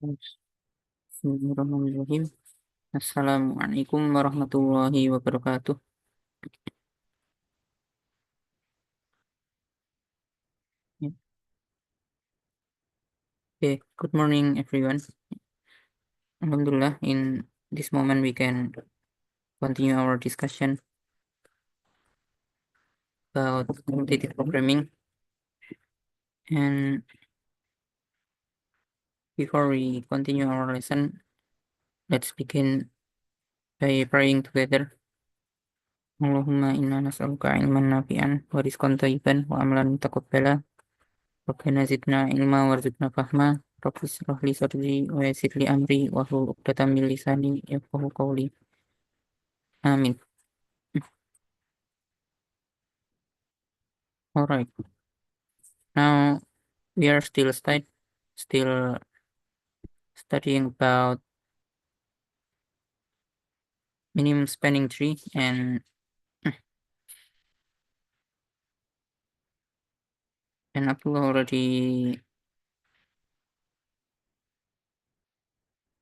Bismillahirrahmanirrahim. Assalamualaikum warahmatullahi wabarakatuh. Yeah. Okay, good morning, everyone. Alhamdulillah, in this moment we can continue our discussion about quantitative programming. And before we continue our lesson, let's begin by praying together. Allahumma inna nas'aluka ilman nafi'an wa rizqan thayyiban wa amalan mutaqabbala. Rabbana zidna ilma warzuqna fahma. Rabbi shrah li sadri wa yassir li amri wahlul 'uqdatam min lisani yafqahu qawli. Amin. All right. Now we are still studying about minimum spanning tree, and Abdullah already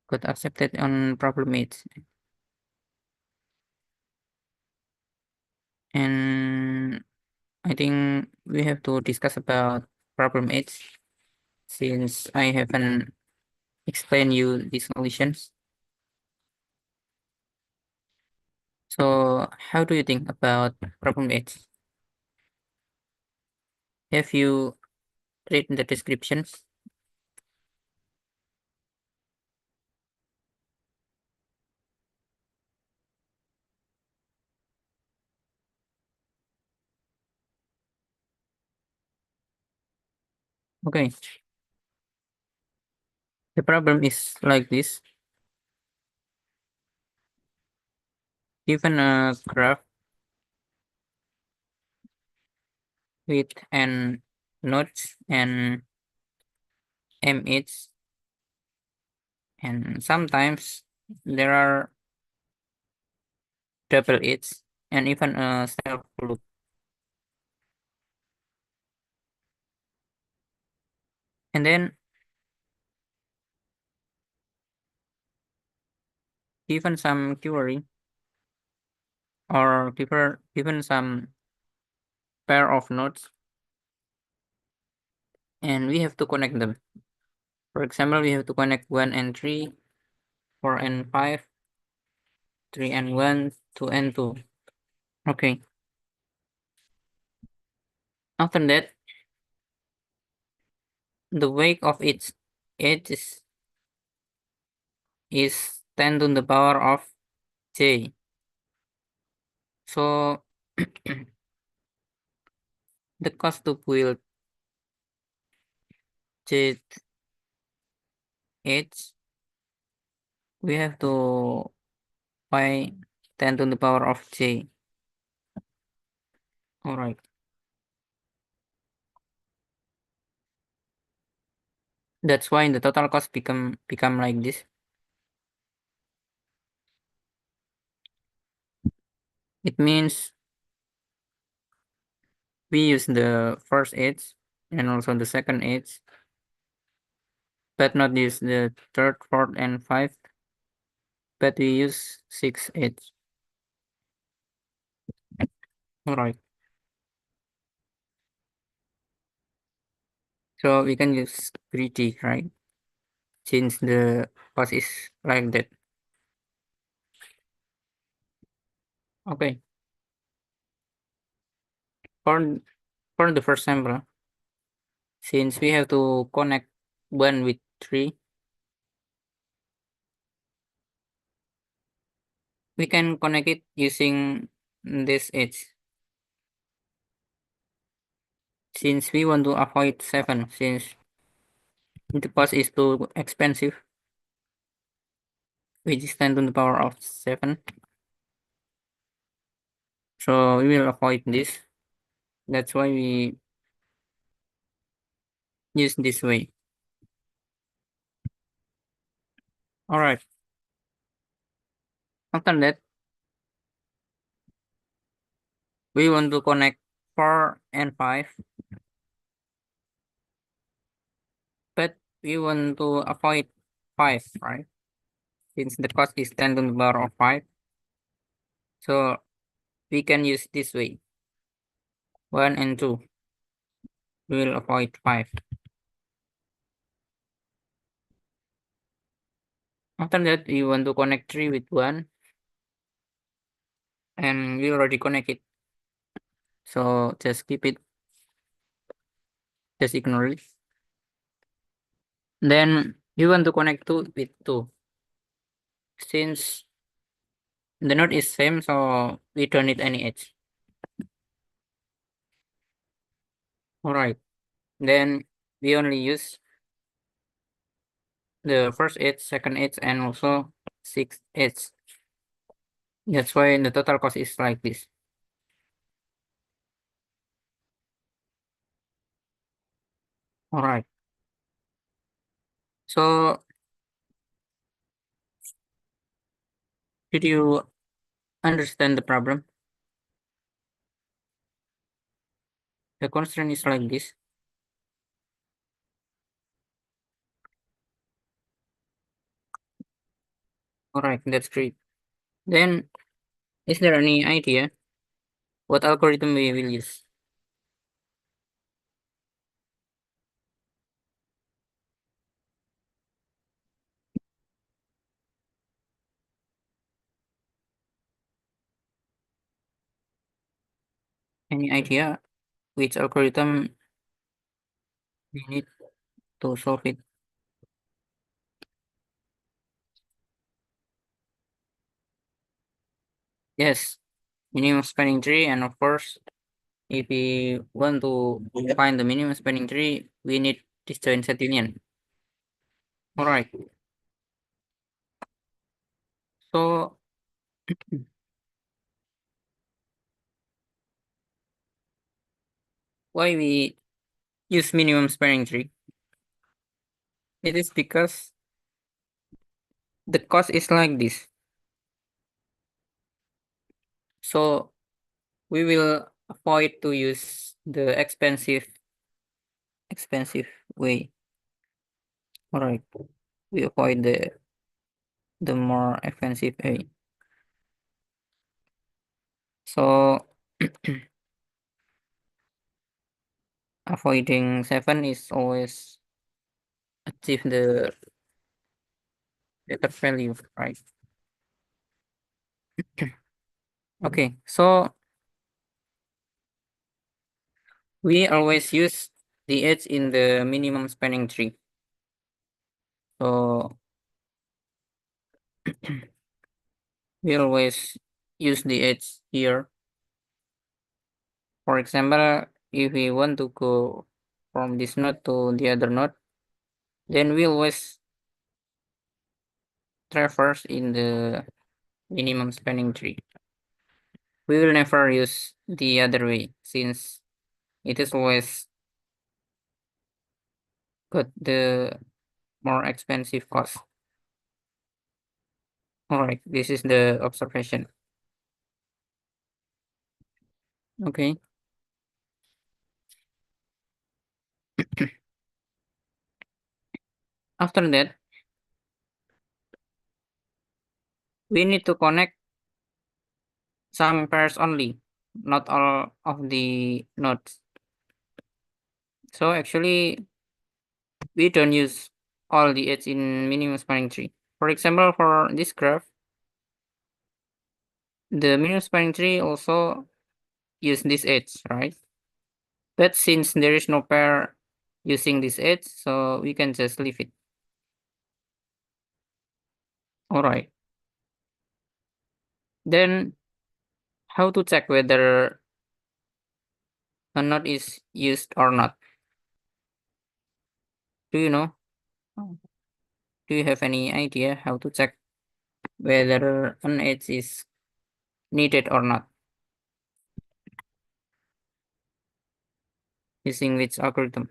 got accepted on problem 8. And I think we have to discuss about problem 8 since I haven't explained you the solutions. So how do you think about problem 8? Have you read the descriptions? Okay. The problem is like this. Given a graph with n nodes and m each, and sometimes there are double each and even a self loop. And then given some query or given some pair of nodes, and we have to connect them. For example, we have to connect 1 and 3, 4 and 5, 3 and 1, 2 and 2. Okay. After that, the weight of each edge is 10 to the power of j. So the cost to build j edge, we have to by 10 to the power of j. All right. That's why the total cost become like this. It means we use the first edge and also the second edge, but not use the third, fourth, and fifth, but we use 6 edge. All right. So we can use greedy, right? Since the cost is like that. Okay. For the first sample, since we have to connect 1 with 3, we can connect it using this edge. Since we want to avoid 7, since the cost is too expensive, which is 10 to the power of 7. So we will avoid this. That's why we use this way. All right. After that, we want to connect 4 and 5, but we want to avoid 5, right? Since the cost is 10 to the power of 5. So we can use this way. 1 and 2. We will avoid 5. After that, we want to connect 3 with 1. And we already connect it. So just keep it. Just ignore it. Then we want to connect 2 with 2. Since the node is same, so we don't need any edge. Alright. Then we only use the first edge, second edge, and also sixth edge. That's why the total cost is like this. Alright. So did you understand the problem? The constraint is like this. Alright, that's great. Then is there any idea what algorithm we will use? Any idea which algorithm we need to solve it? Yes, minimum spanning tree, and of course, if we want to find the minimum spanning tree, we need disjoint set union. Alright. So why we use minimum spanning tree? It is because the cost is like this. So we will avoid to use the expensive way. Alright. We avoid the more expensive way. So avoiding 7 is always achieve the better value, right? Okay, so we always use the edge in the minimum spanning tree. So we always use the edge here. For example, if we want to go from this node to the other node, then we always traverse in the minimum spanning tree. We will never use the other way since it is always got the more expensive cost. Alright, this is the observation. Okay. After that, we need to connect some pairs only, not all of the nodes. So actually, we don't use all the edge in minimum spanning tree. For example, for this graph, the minimum spanning tree also use this edge, right? But since there is no pair using this edge, so we can just leave it. Alright. Then how to check whether a node is used or not? Do you know? Do you have any idea how to check whether an edge is needed or not? Using which algorithm?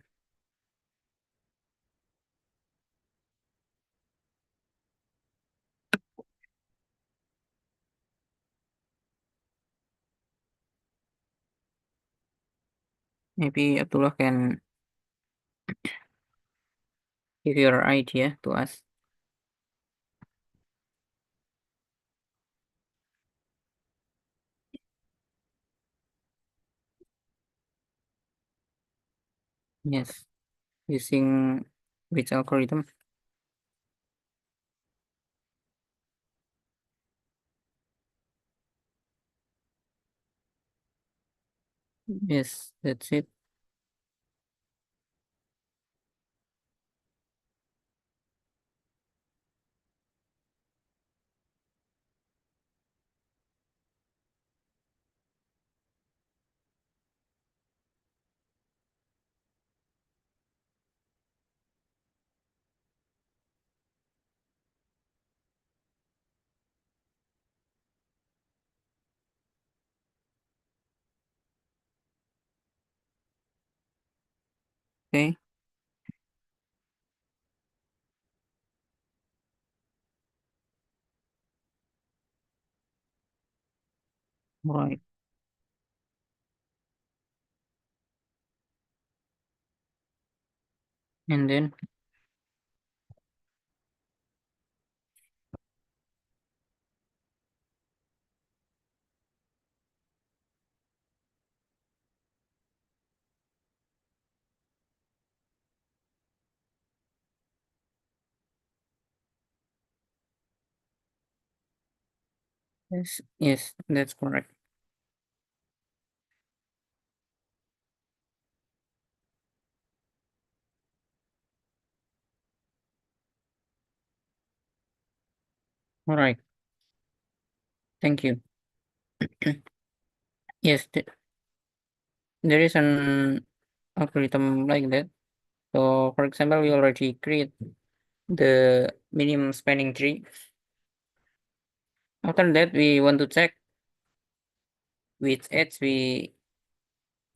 Maybe Abdullah can give your idea to us. Yes. Using which algorithm? Yes, that's it. Okay. Right. And then yes, yes, that's correct. All right. Thank you. Yes, there is an algorithm like that. So, for example, we already create the minimum spanning tree. After that, we want to check which edge we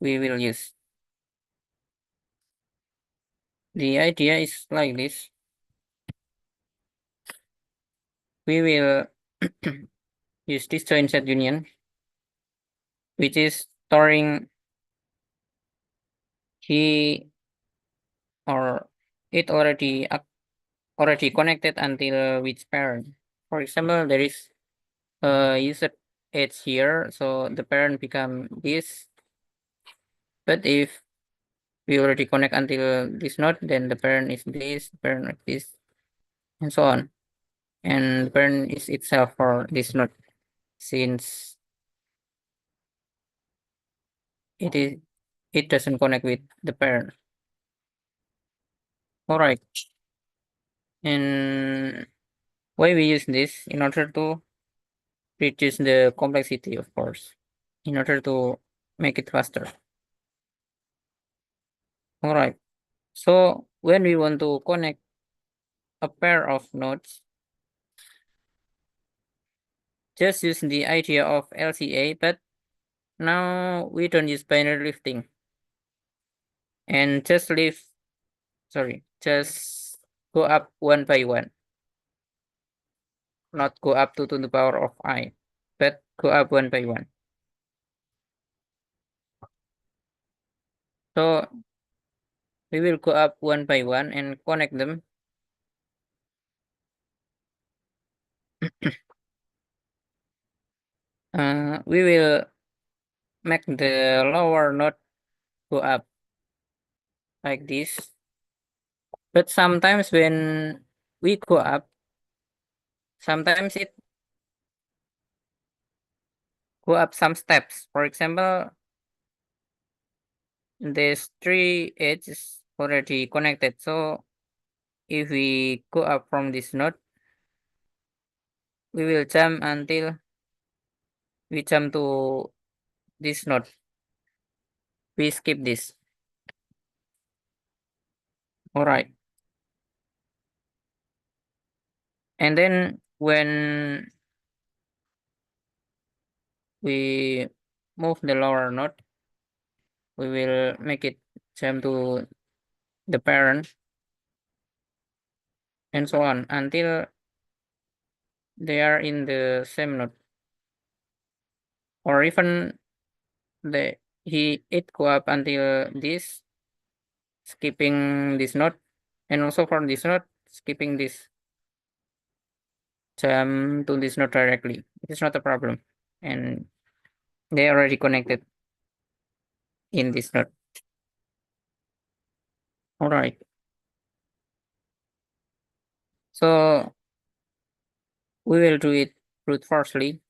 will use. The idea is like this. We will use this join set union, which is storing he or it already connected until which parent. For example, there is a user edge here, so the parent become this. But if we already connect until this node, then the parent is this, parent is this, and so on. And the parent is itself for this node, since it is it doesn't connect with the parent. All right. And why we use this in order to reduce the complexity, of course, in order to make it faster. All right. So when we want to connect a pair of nodes, just use the idea of LCA, but now we don't use binary lifting and just go up one by one, not go up to the power of I, but go up one by one. So we will go up one by one and connect them. We will make the lower node go up like this. But sometimes when we go up, sometimes it go up some steps. For example, this three edges already connected. So if we go up from this node, we will jump until we jump to this node. We skip this. All right. And then when we move the lower node, we will make it jump to the parent and so on until they are in the same node, or even the it go up until this, skipping this node, and also for this node skipping this, jump to this node directly. It is not a problem, and they already connected in this node. All right. So we will do it brute forcefully,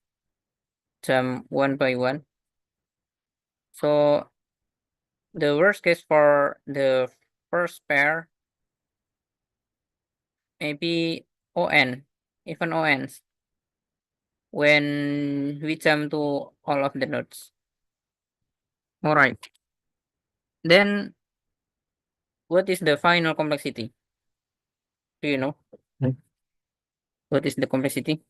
jump one by one. So the worst case for the first pair maybe ON, even ONs, when we jump to all of the nodes. All right. Then what is the final complexity? Do you know? Mm. What is the complexity?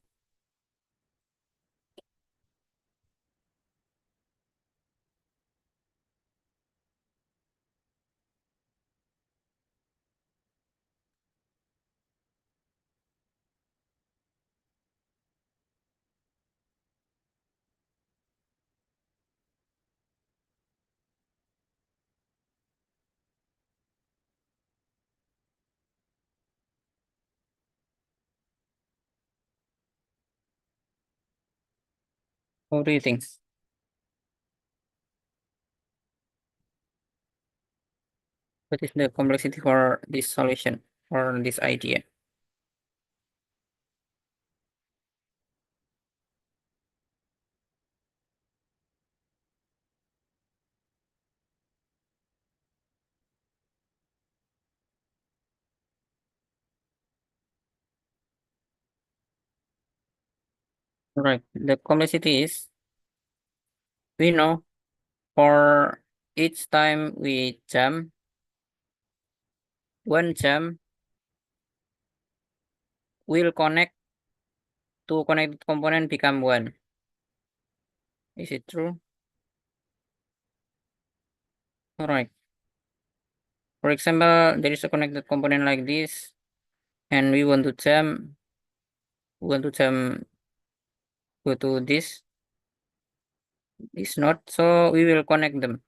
What do you think? What is the complexity for this solution or this idea? Right. The complexity is we know for each time we jump, one jump will connect two connected component become one. Is it true? All right. For example, there is a connected component like this, and we want to jump go to this node, so we will connect them.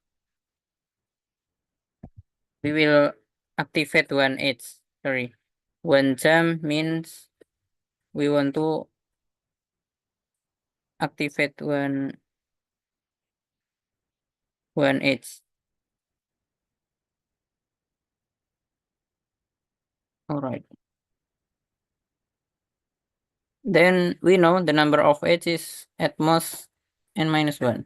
We will activate one edge. Sorry. One jump means we want to activate one edge. All right. Then we know the number of edges at most n minus 1.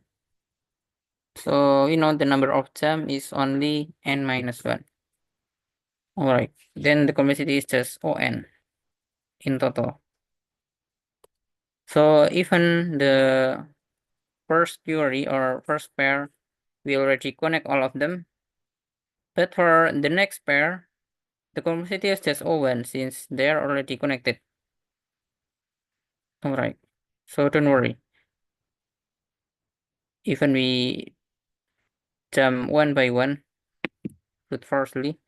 So we know the number of jump is only n minus 1. All right. Then the complexity is just On in total. So even the first theory or first pair, we already connect all of them. But for the next pair, the complexity is just O1 since they are already connected. All right. So don't worry. Even we jump one by one, brute forcefully,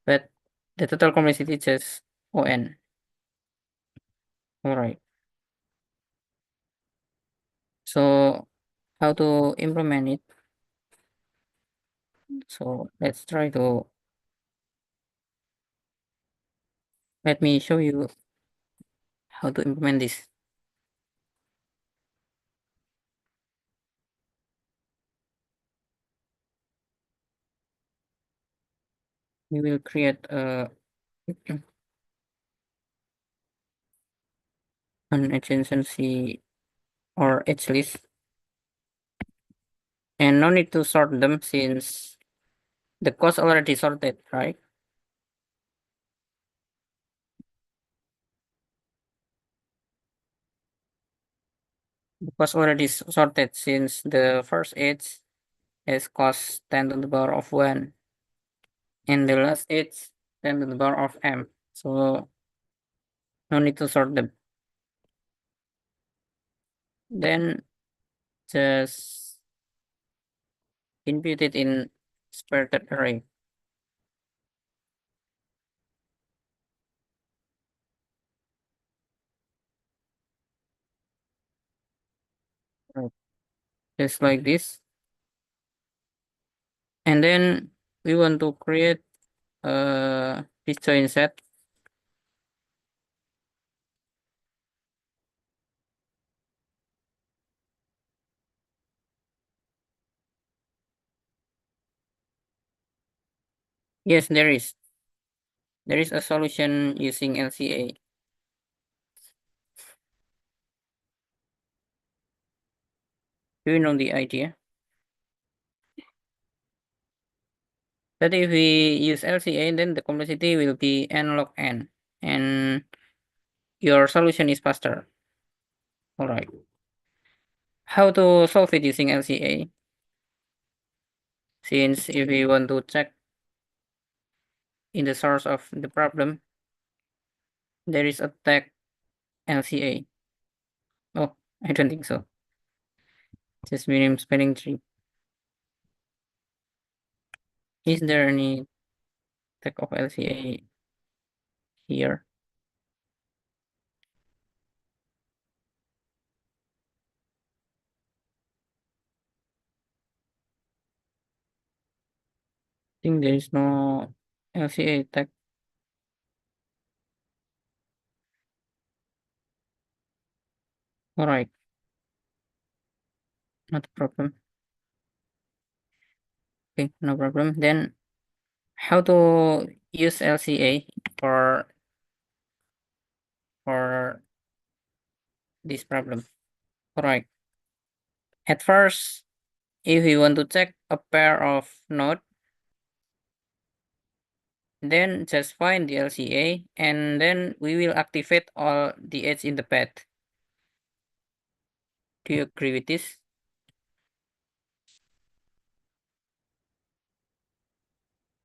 but the total complexity is just On. All right. So how to implement it? So let's try to let me show you how to implement this. We will create an adjacency or edge list, and no need to sort them since the cost already sorted, right? The cost already sorted since the first edge has cost 10 to the power of 1 and the last edge 10 to the power of m. So no need to sort them. Then just input it in spirited array. Right. Just like this. And then we want to create a disjoint set. Yes, there is. There is a solution using LCA. Do you know the idea? That if we use LCA, then the complexity will be n log n, and your solution is faster. All right. How to solve it using LCA? Since if we want to check in the source of the problem, there is a tag LCA. Oh, I don't think so. Just minimum spelling tree. Is there any tag of LCA here? I think there is no LCA tag. All right, not a problem. Okay, no problem. Then how to use LCA for this problem? All right. At first, if we want to check a pair of nodes, then just find the LCA and then we will activate all the edges in the path. Do you agree with this?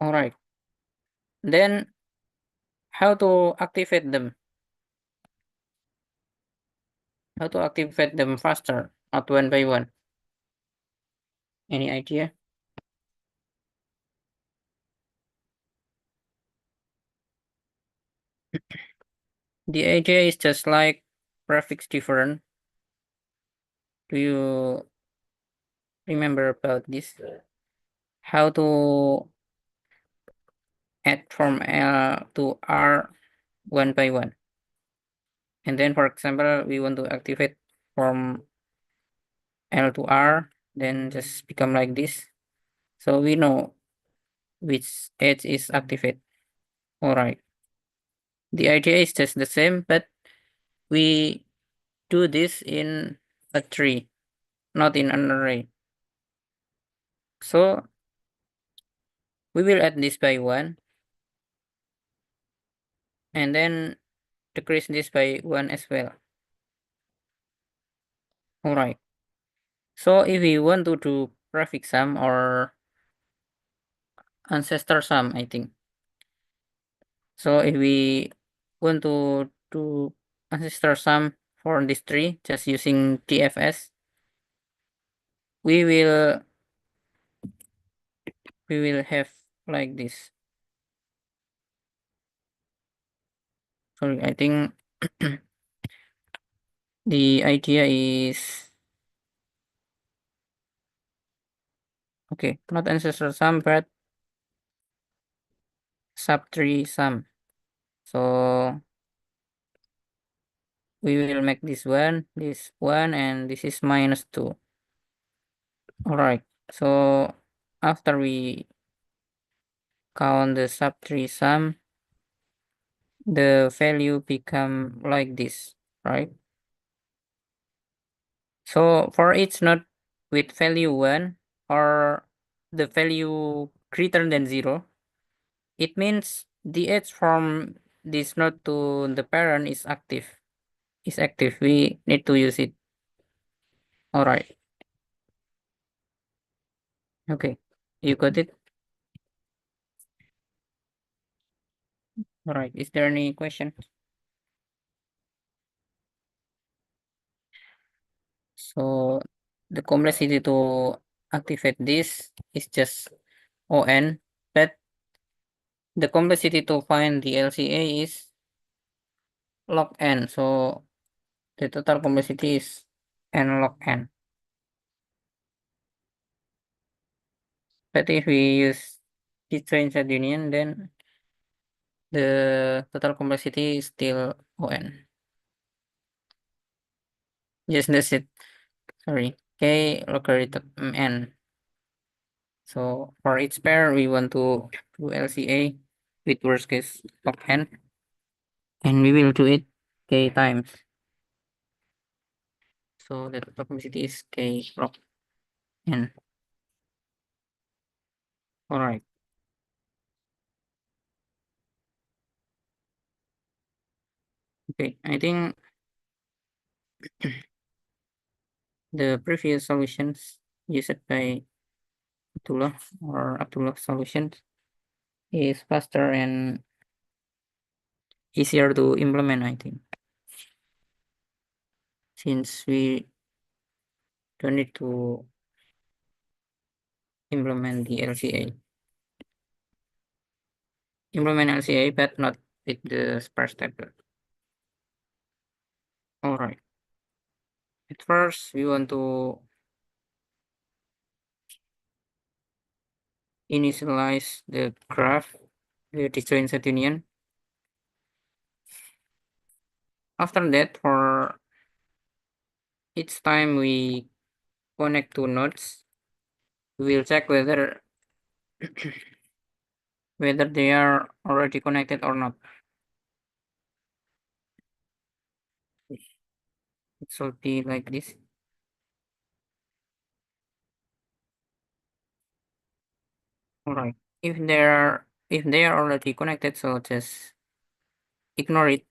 All right. Then how to activate them? How to activate them faster, not one by one? Any idea? The idea is just like prefix different. Do you remember about this? How to add from L to R one by one. And then, for example, we want to activate from L to R, then just become like this. So we know which edge is activated. All right. The idea is just the same, but we do this in a tree, not in an array. So we will add this by one, and then decrease this by one as well. All right. So if we want to do prefix sum or ancestor sum, I think. So if we want to do ancestor sum for this tree, just using TFS, we will have like this. Sorry, I think the idea is okay, not ancestor sum, but subtree sum. So we will make this one, and this is -2. All right. So after we count the subtree sum, the value become like this, right? So for each node with value 1 or the value greater than 0, it means the edge from this node to the parent is active. We need to use it. All right. Okay. You got it? All right. Is there any question? So the complexity to activate this is just ON, but the complexity to find the LCA is log n. So the total complexity is n log n. But if we use disjoint union, then the total complexity is still ON. Yes, that's it. Sorry. K logarithm n. So for each pair, we want to to LCA with worst case log n, and we will do it k times. So the toxicity is k log n. All right. Okay, I think the previous solutions used by Abdullah solutions is faster and easier to implement, I think, since we don't need to implement the LCA. Implement LCA, but not with the sparse tablet. All right. At first, we want to initialize the graph, the disjoint set union. After that, for each time we connect two nodes, we will check whether they are already connected or not. It should be like this. All right. If they are already connected, so just ignore it.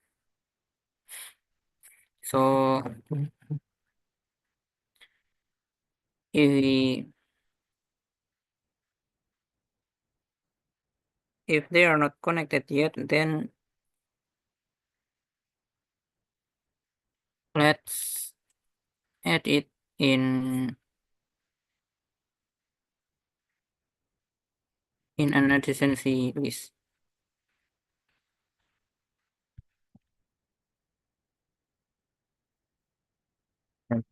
So if they are not connected yet, then let's add it in an adjacency list. Right.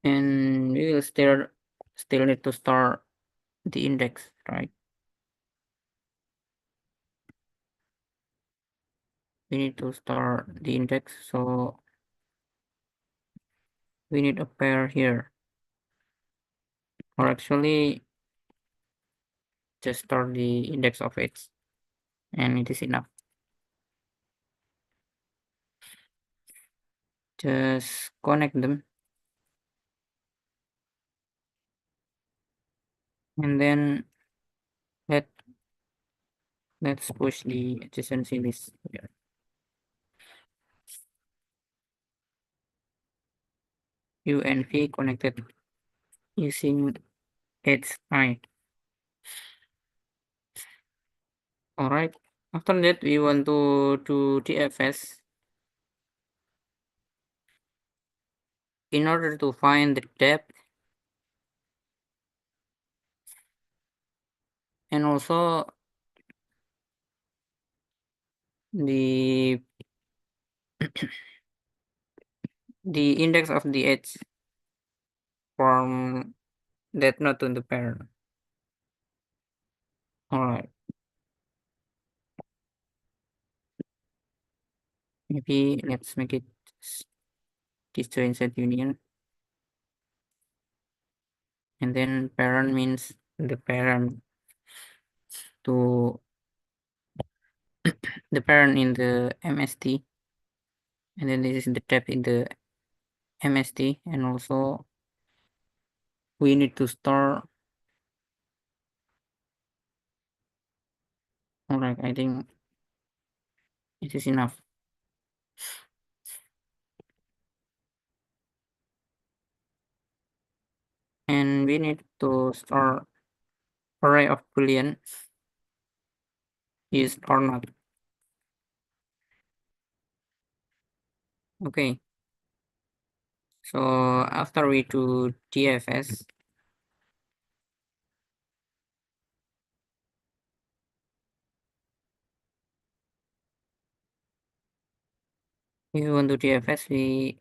And we will still need to store the index, right? We need to store the index, so we need a pair here. Or actually just store the index of it, and it is enough. Just connect them, and then let's push the adjacency list here. U and V connected using HI. All right. After that, we want to do DFS in order to find the depth and also the index of the edge from that node to the pair. All right. Maybe let's make it disjoint set union, and then parent means the parent to the parent in the MST, and then this is the depth in the MST, and also we need to store. All right, I think it is enough. And we need to store array of boolean is or not. Okay. So after we do DFS, if we want to DFS, we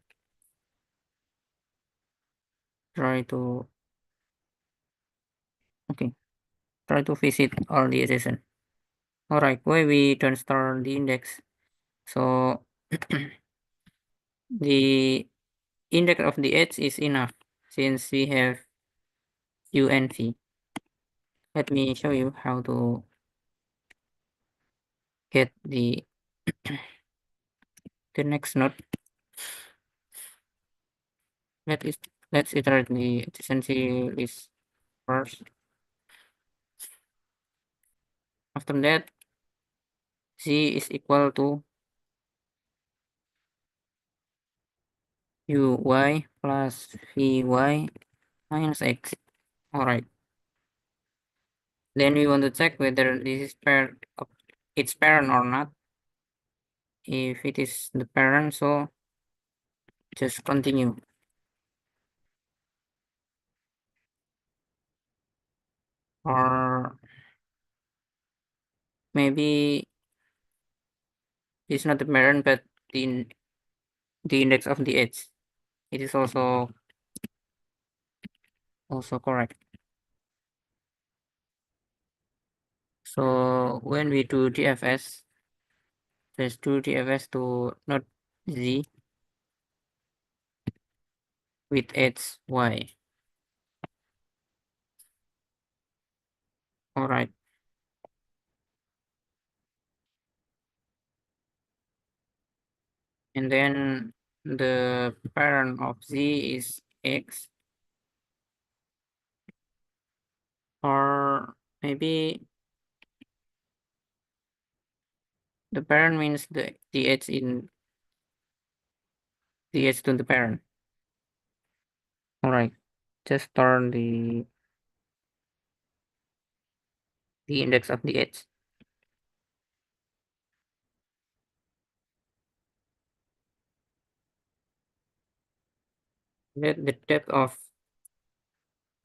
try to visit all the adjacent. All right, why we don't store the index? So the index of the edge is enough since we have u and v. Let me show you how to get the next node. Let's iterate the adjacency list first. After that, z is equal to uy plus vy minus x. Alright. Then we want to check whether this is paired of its parent or not. If it is the parent, so just continue. Or maybe it's not the parent, but the index of the edge. It is also correct. So when we do DFS, just do DFS to node z with edge y. Alright. And then the parent of z is x, or maybe the parent means the edge in the edge to the parent. Alright, just turn the index of the edge. Let the depth of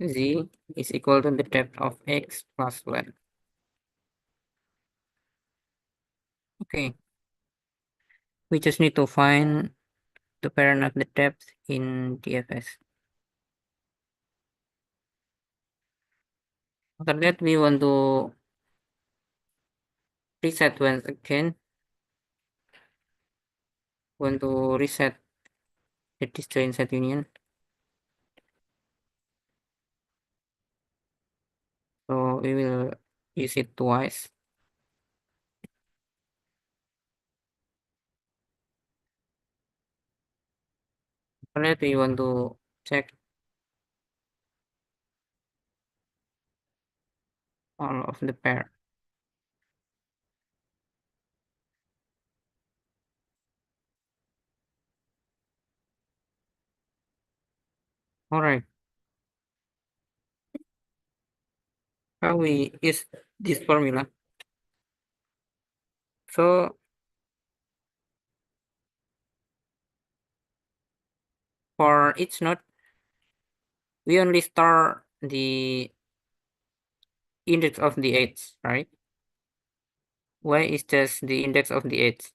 z is equal to the depth of x plus 1. Okay, we just need to find the parent of the depth in DFS. After that, we want to reset once again. Want to reset the disjoint set union. So we will use it twice. After that, we want to check all of the pair. Alright, how we use this formula? So for each node, we only store the index of the edge, right? Y is just the index of the edge.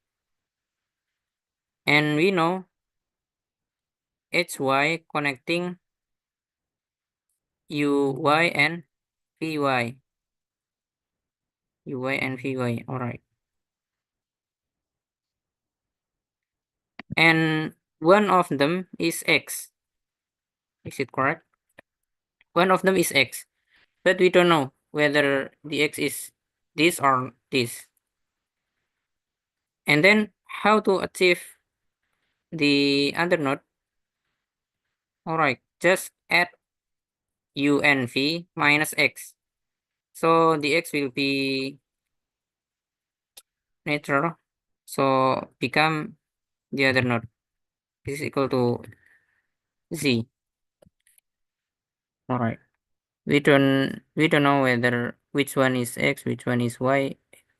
And we know hy connecting uy and vy. Uy and vy, alright. And one of them is x. Is it correct? One of them is x. But we don't know whether the x is this or this. And then how to achieve the other node? Alright, just add u and v minus x. So the x will be natural. So become the other node. This is equal to z. Alright. We don't know whether which one is x, which one is y.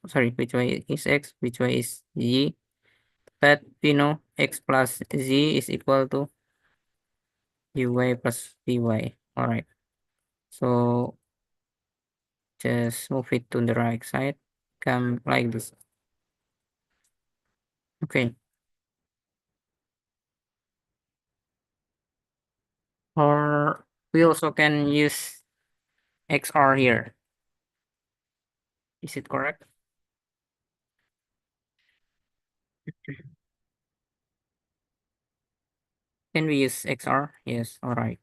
Sorry, which one is x, which one is z. But we know x plus z is equal to uy plus vy. Alright. So just move it to the right side. Come like this. Okay. Or we also can use XR here. Is it correct? Can we use XR? Yes, alright.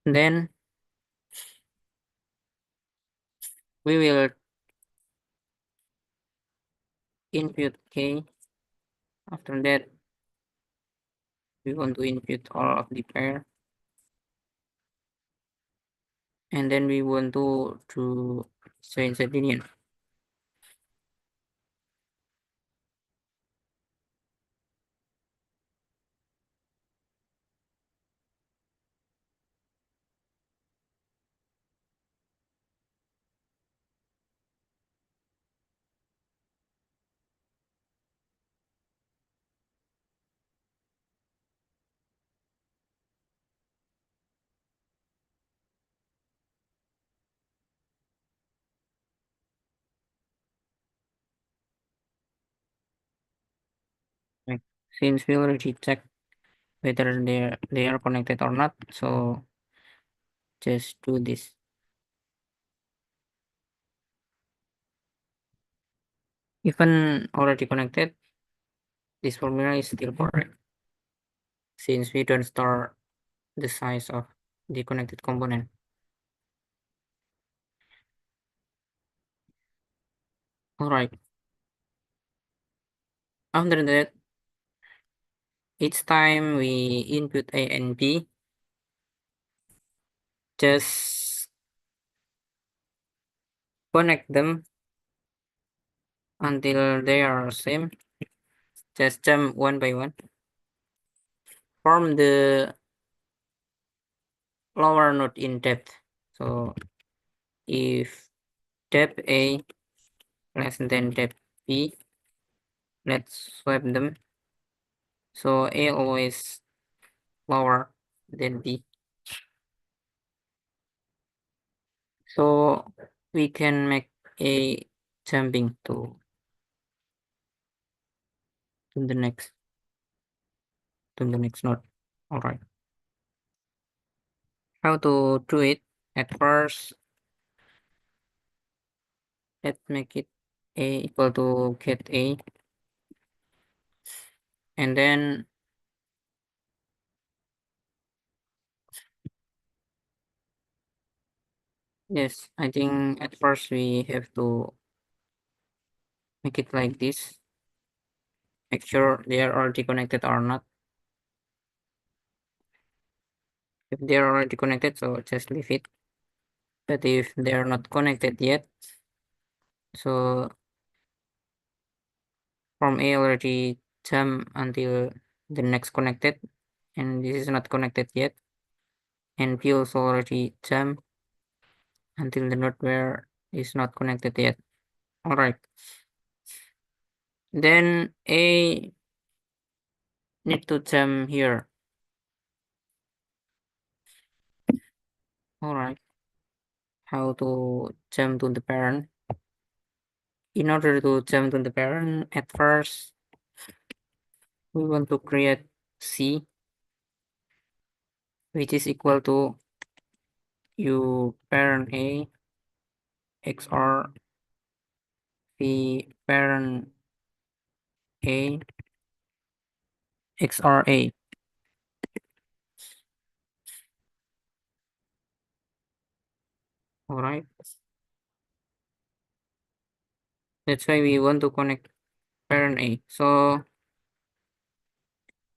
Then we will input k. After that, we want to input all of the pair, and then we want to change the linear. Like, since we already checked whether they are connected or not, so just do this. Even already connected, this formula is still correct since we don't store the size of the connected component. All right. After that, each time we input A and B, just connect them until they are same. Just jump one by one. Form the lower node in depth. So if depth A less than depth B, let's swap them. So A always lower than B. So we can make A jumping to the next node. All right. How to do it? At first, let's make it A equal to get A, and then yes, I think at first we have to make it like this. Make sure they are already connected or not. If they are already connected, so just leave it. But if they are not connected yet, so from A already jump until the next connected, and this is not connected yet, and B also already jump until the node where is not connected yet. All right. Then A need to jump here. All right. How to jump to the parent? In order to jump to the parent, at first we want to create C, which is equal to U parent A XOR V parent A XOR A. All right. That's why we want to connect parent A. So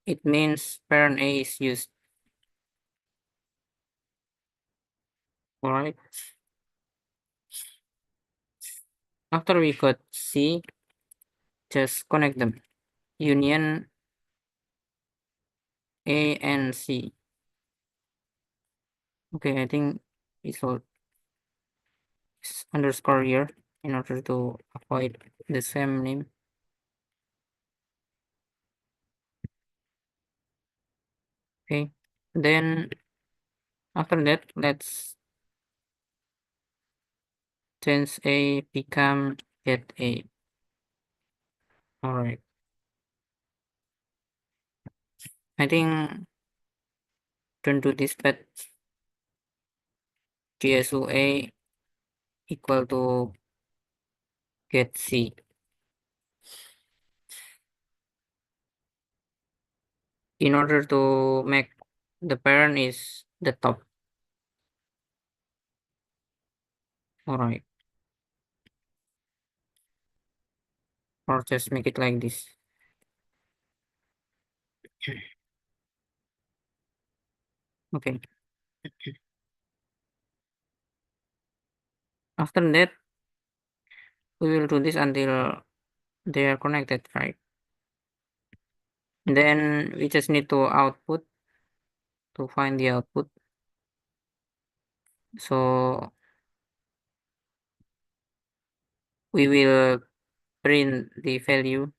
it means parent A is used. All right. After we got C, just connect them. Union A and C. Okay, I think it's all underscore here in order to avoid the same name. Okay, then after that, let's change A become get A. All right. I think don't do this, but GSU A equal to get C. In order to make the parent is the top. All right. Or just make it like this. Okay. After that, we will do this until they are connected, right? Then we just need to output to find the output. So we will print the value,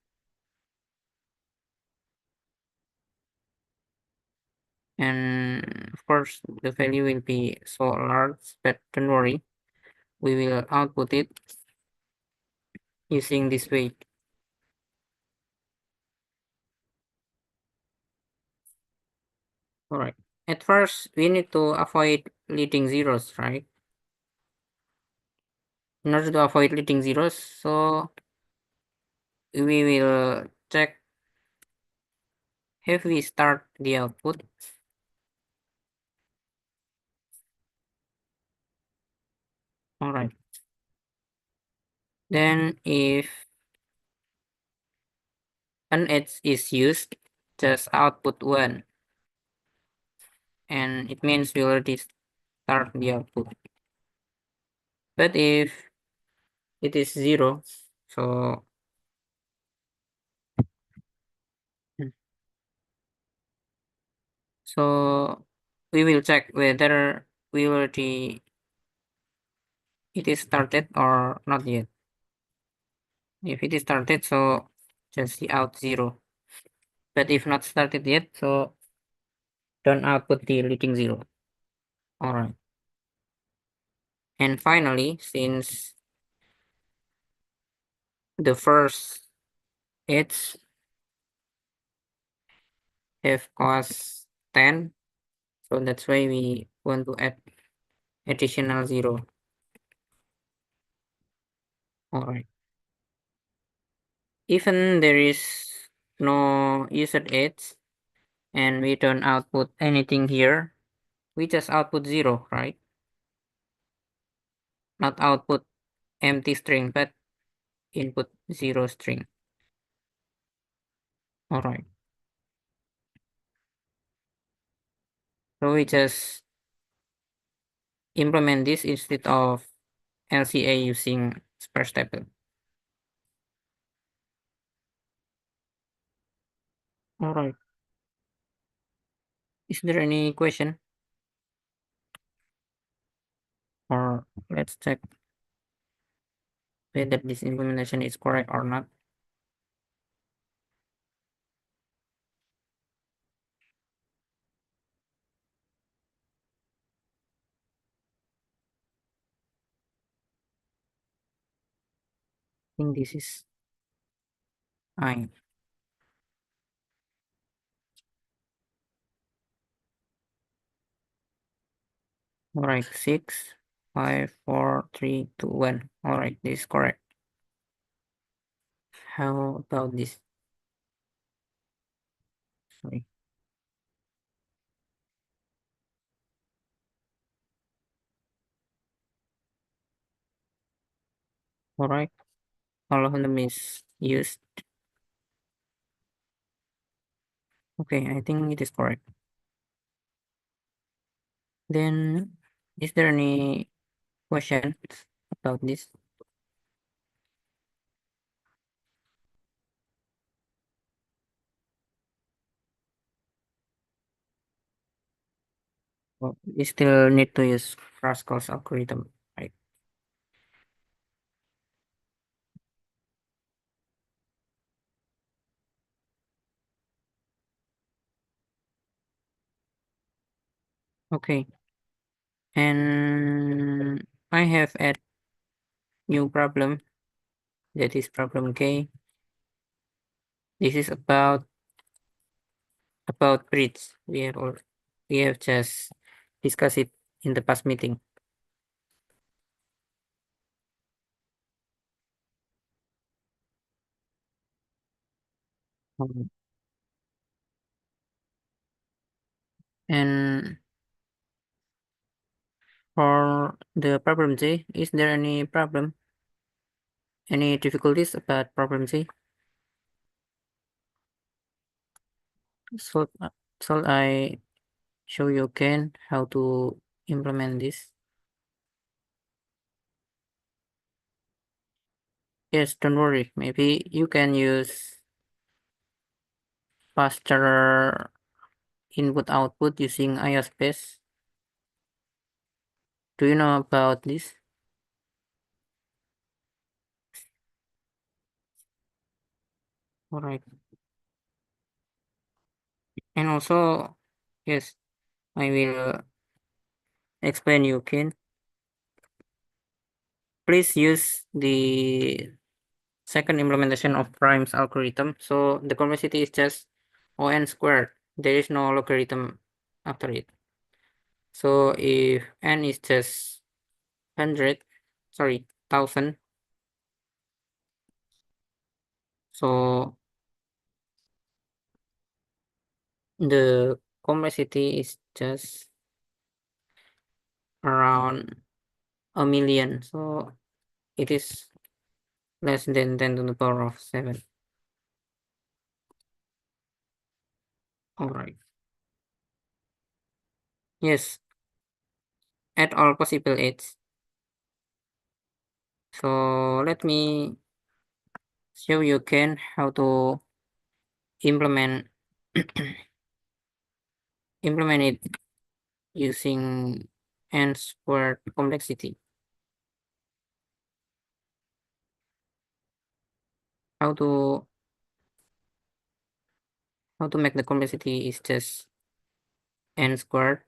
and of course the value will be so large, but don't worry, we will output it using this way. All right. At first, we need to avoid leading zeros, right? In order to avoid leading zeros, so we will check if we start the output. All right. Then if an edge is used, just output 1, and it means we already start the output. But if it is 0, so so we will check whether we already it is started or not yet. If it is started, so just see out 0. But if not started yet, so don't output the leading 0. All right. And finally, since the first edge have cost 10, so that's why we want to add additional 0. All right. Even there is no user edge and we don't output anything here, we just output 0, right? Not output empty string, but input 0 string. All right. So we just implement this instead of LCA using sparse table. All right. Is there any question? Or let's check whether this implementation is correct or not. I think this is fine. All right, 6, 5, 4, 3, 2, 1. All right, this is correct. How about this? Sorry. All right, all of them is used. Okay, I think it is correct. Then, is there any questions about this? Oh, we still need to use Pascal's algorithm, right? Okay, and I have a new problem. That is problem K. This is about bridge. We have just discussed it in the past meeting. Um, And for the problem J. Is there any problem? Any difficulties about problem J? So, shall I show you again how to implement this? Yes, don't worry. Maybe you can use faster input output using IO space. Do you know about this? All right. And also, yes, I will explain you again. Please use the second implementation of Prime's algorithm. So the complexity is just ON squared. There is no logarithm after it. So if N is just 1,000. So the complexity is just around a million. So it is less than 10 to the power of 7. All right. Yes, at all possible edges. So let me show you again how to implement implement it using n squared complexity. How to make the complexity is just n squared.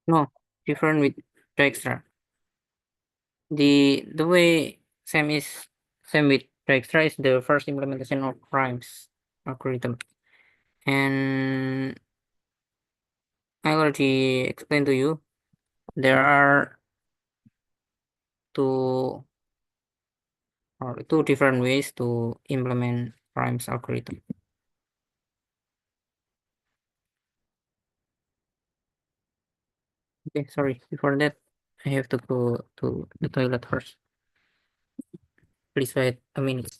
No, different with Dijkstra. The way same with Dijkstra is the first implementation of primes algorithm. And I already explained to you there are two two different ways to implement primes algorithm. Okay, sorry. Before that, I have to go to the toilet first. Please wait a minute.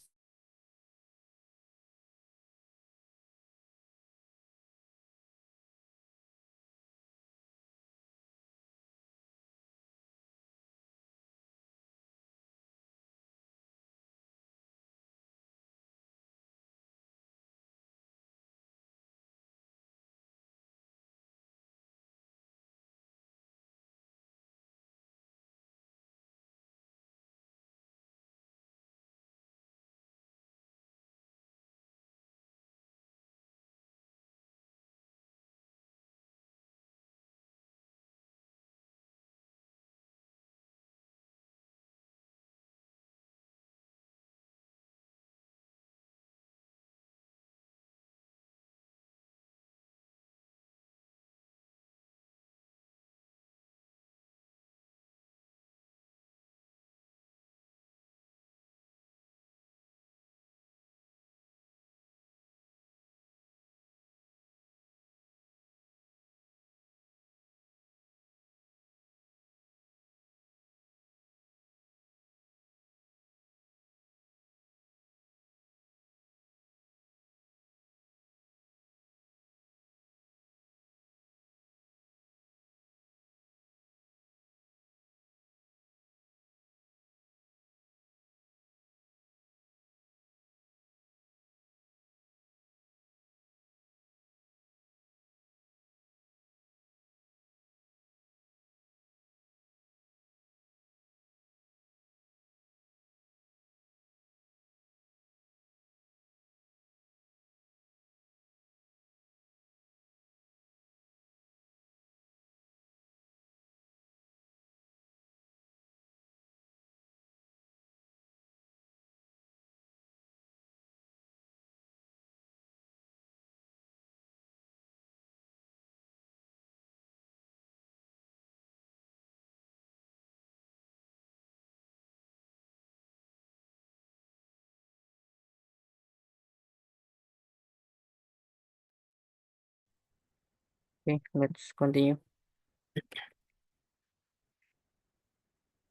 Okay, let's continue.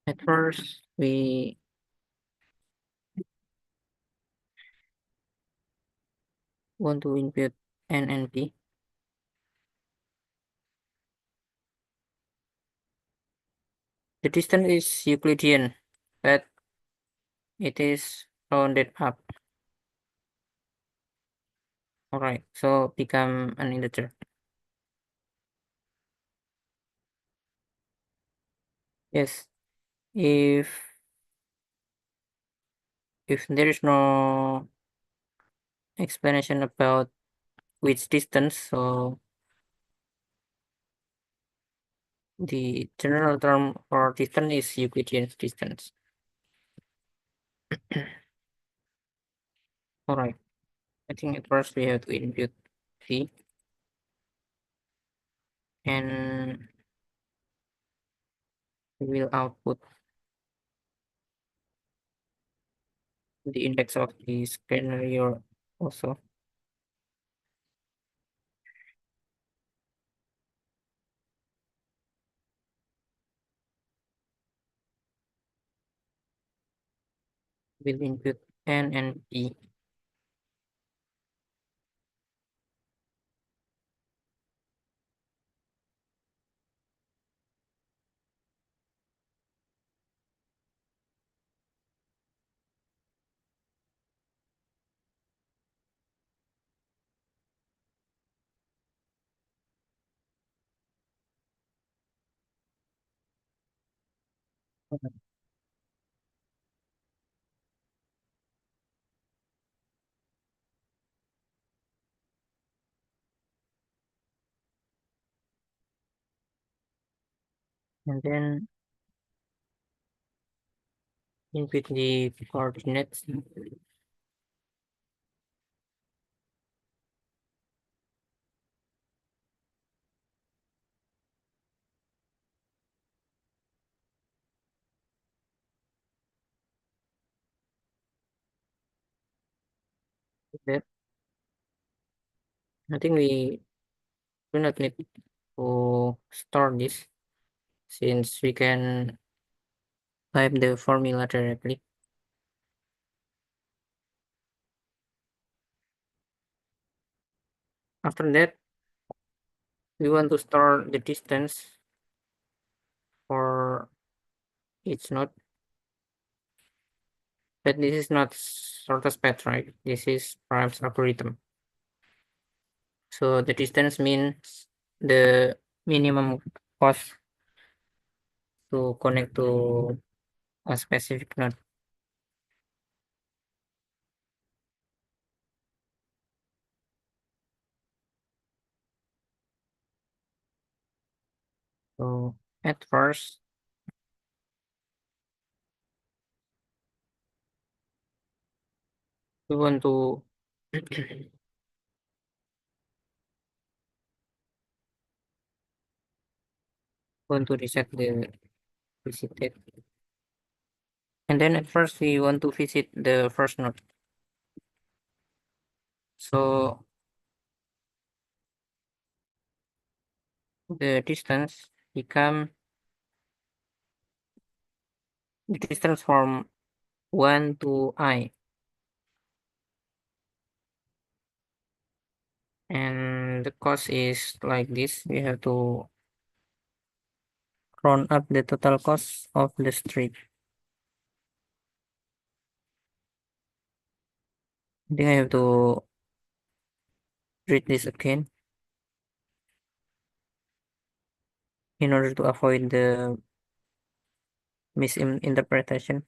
At first, we want to input N and P. The distance is Euclidean, but it is rounded up. Alright, so become an integer. Yes, if there is no explanation about which distance, so the general term for distance is Euclidean distance. Alright, I think at first we have to input P and we will output the index of the scenario also. We'll input N and P. And then input the coordinates. That I think we do not need to store this since we can type the formula directly. After that, we want to store the distance for each node, but this is not shortest path, right? This is Prim's algorithm. So the distance means the minimum cost to connect to a specific node. So at first, we want to reset the visited. And then at first we want to visit the first node. So the distance become the distance from 1 to I. And the cost is like this. We have to round up the total cost of the street. I think I have to read this again in order to avoid the misinterpretation.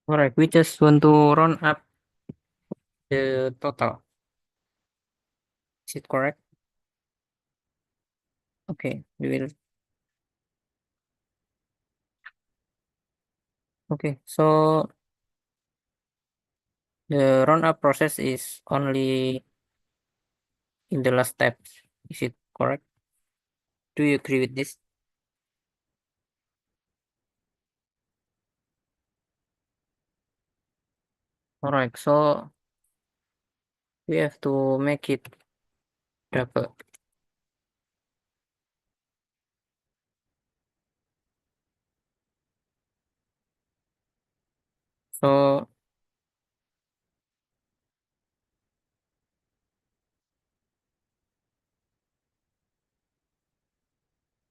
Alright, we just want to round up the total. Is it correct? Okay, we will. Okay, so the round up process is only in the last step. Is it correct? Do you agree with this? Alright, so we have to make it double. So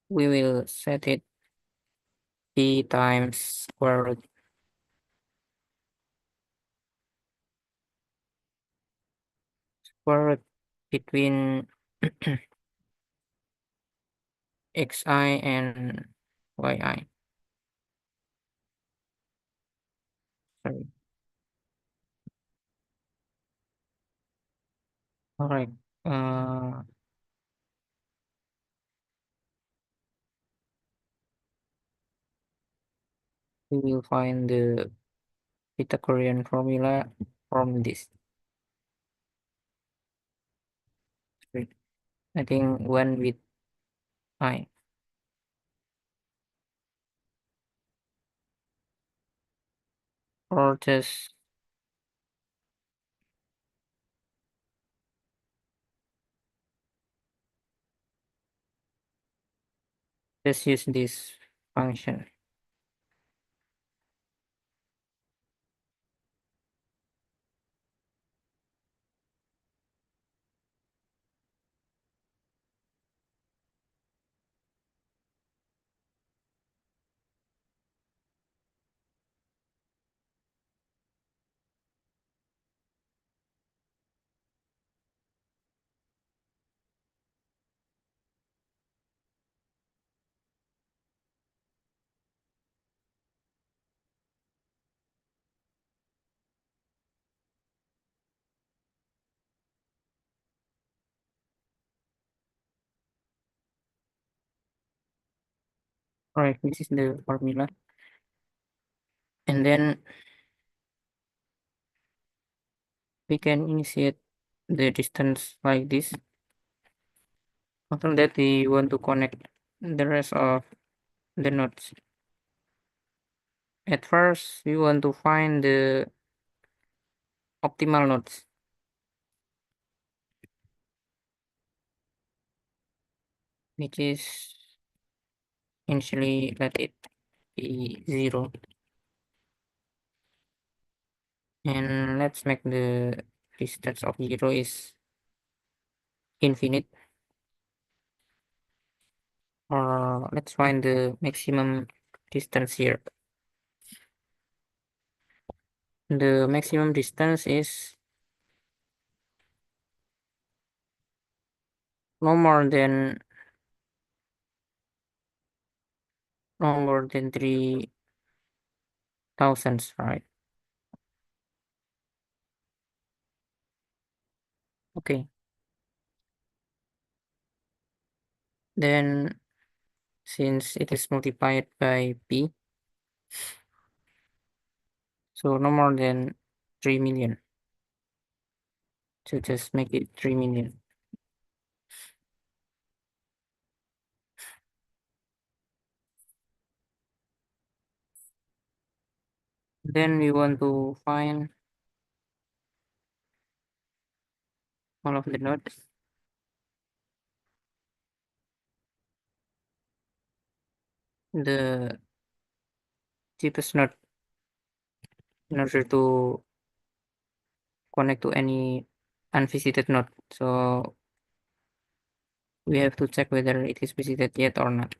we will set it p times square root between xi and yi. Sorry. Alright. Uh, we will find the Pythagorean formula from this. Wait, I think one with I, or just use this function. Alright, this is the formula. And then we can initiate the distance like this. After that, we want to connect the rest of the nodes. At first, we want to find the optimal nodes, which is initially let it be 0. And let's make the distance of 0 is infinite. Or let's find the maximum distance here. The maximum distance is no more than 3,000, right? Okay. Then since it is multiplied by p, so no more than 3 million. So just make it 3 million. Then we want to find all of the nodes. The cheapest node in order to connect to any unvisited node. So we have to check whether it is visited yet or not.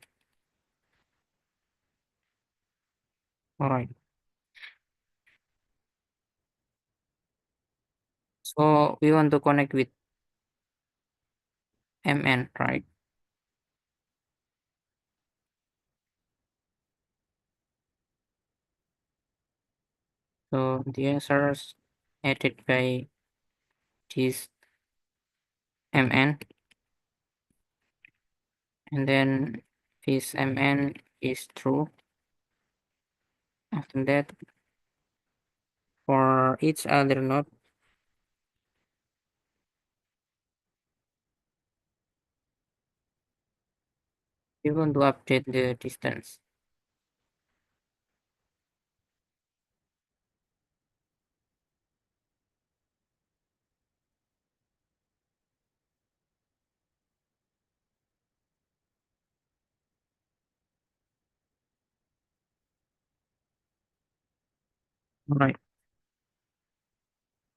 Alright. So we want to connect with MN, right? So the answers added by this mn, and then this mn is true. After that, for each other node, we want to update the distance. Right.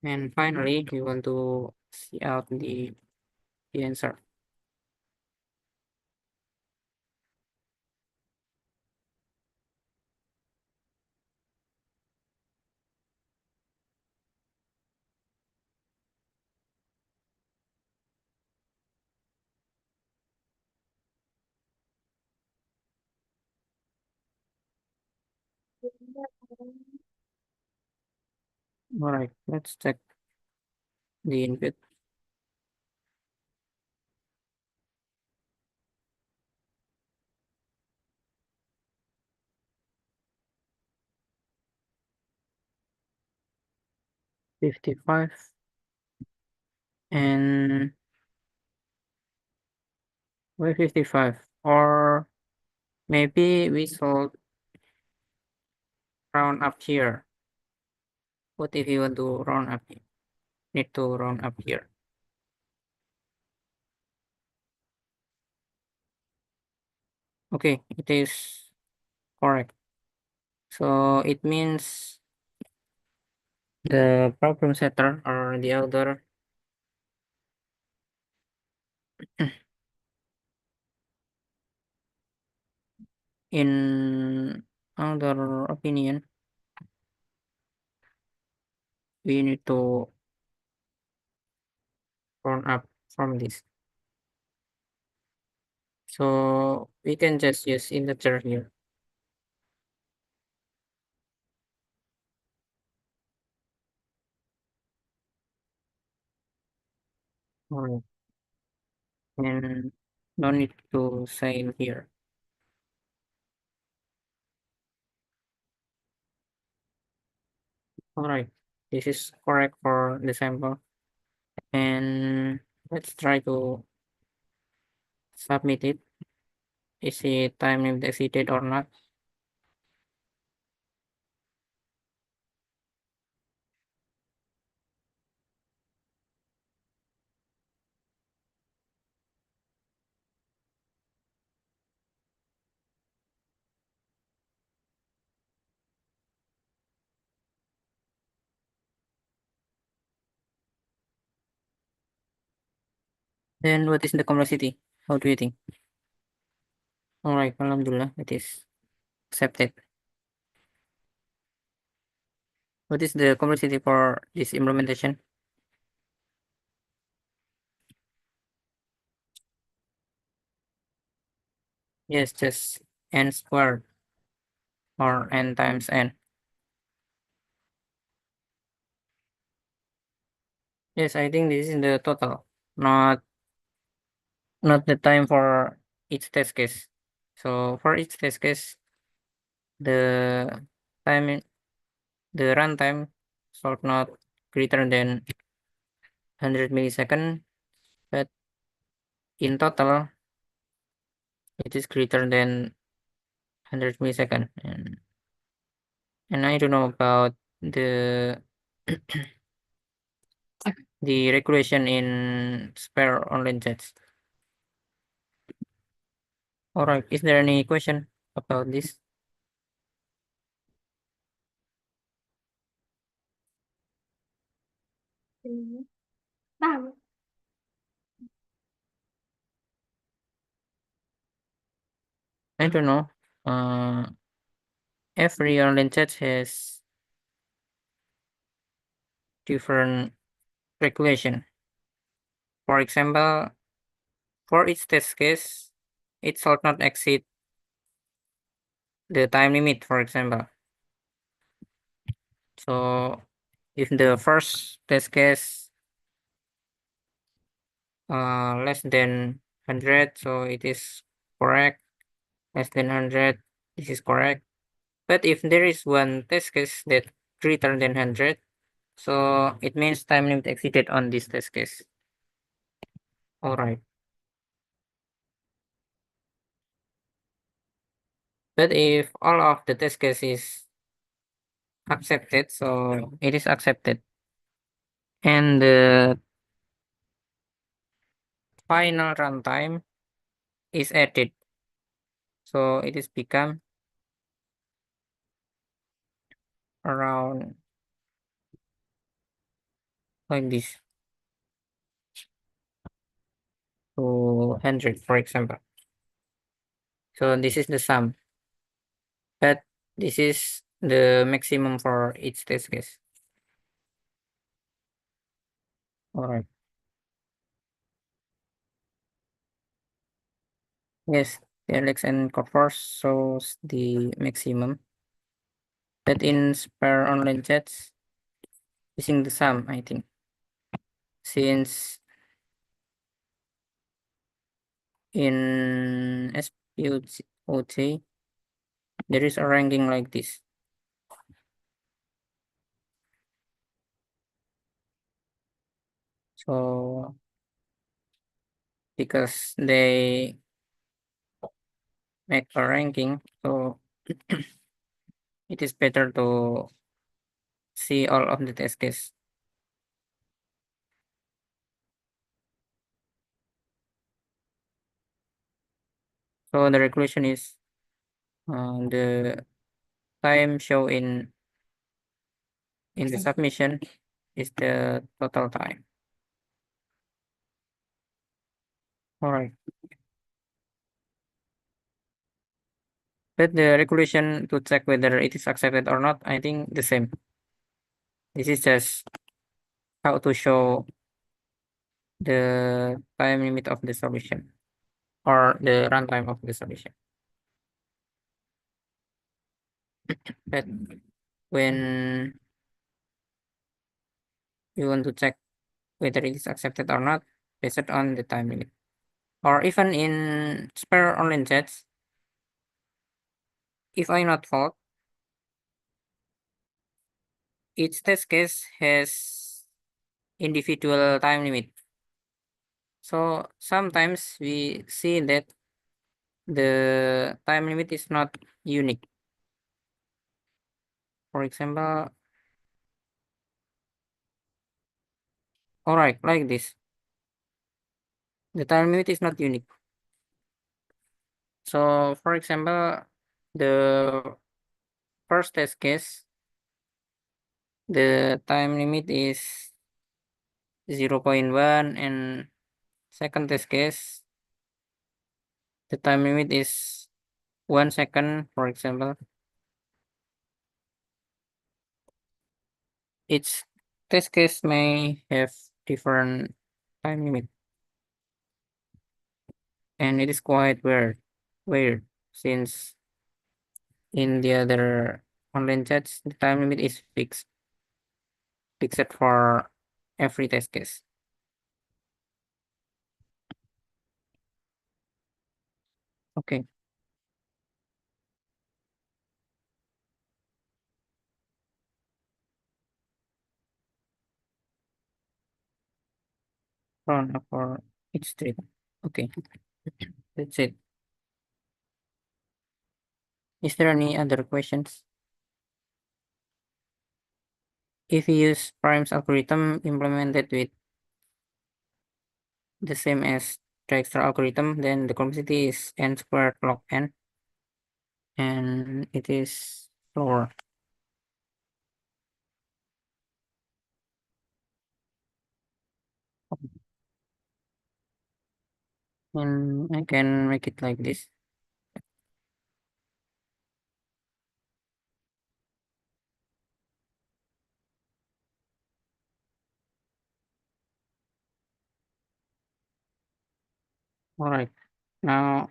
And finally, we want to see out the answer. All right, let's check the input. 55 and why 55? Or maybe we should round up here. What if you want to round up? Need to round up here. Okay, it is correct. So it means the problem setter or the elder in other opinion, we need to round up from this. So we can just use integer here. Alright. And no need to say here. Alright. This is correct for the sample. And let's try to submit it. Is it time limit exceeded or not? Then what is the complexity? How do you think? Alright, alhamdulillah, it is accepted. What is the complexity for this implementation? Yes, just n squared or n times n. Yes, I think this is the total, not the time for each test case. So for each test case, the time the runtime should not greater than 100 millisecond, but in total it is greater than 100 millisecond. And I don't know about the the regulation in spare online chats. All right, is there any question about this? I don't know. Every online chat has different regulation. For example, for each test case, it should not exceed the time limit, for example. So if the first test case less than 100, so it is correct. Less than 100, this is correct. But if there is one test case that greater than 100, so it means time limit exceeded on this test case. All right. But if all of the test cases accepted, so it is accepted. And the final runtime is added. So it is become around like this, 200, for example. So this is the sum, but this is the maximum for each test case. All right. Yes, the LX and force shows the maximum, but in spare online chats using the sum, I think, since in SPOT there is a ranking like this. So because they make a ranking, so it is better to see all of the test case. So the regulation is the time show in the submission is the total time. All right. But the regulation to check whether it is accepted or not, I think the same. This is just how to show the time limit of the solution or the runtime of the solution. But when you want to check whether it is accepted or not, based on the time limit. Or even in spare online chats, if I not fault, each test case has individual time limit. So sometimes we see that the time limit is not unique. For example, all right, like this. The time limit is not unique. So for example, the first test case, the time limit is 0.1, and second test case, the time limit is 1 second, for example. Each test case may have different time limit, and it is quite weird since in the other online chats the time limit is fixed for every test case. Okay, run for each street. Okay, that's it. Is there any other questions? If you use Prime's algorithm implemented with the same as Dijkstra algorithm, then the complexity is n squared log n, and it is lower. And I can make it like this. All right, now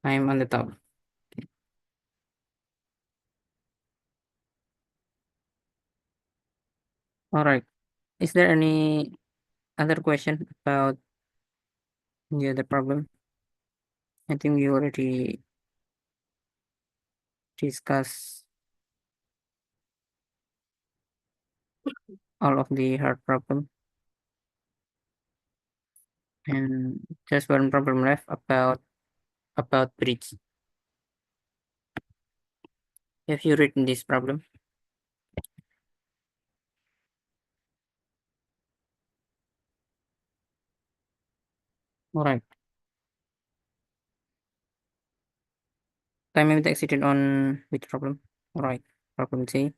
I'm on the top. All right. Is there any other question about the other problem? I think we already discussed all of the hard problem, and just one problem left about bridge. Have you written this problem? All right. Time limit exceeded on which problem? All right. Problem C.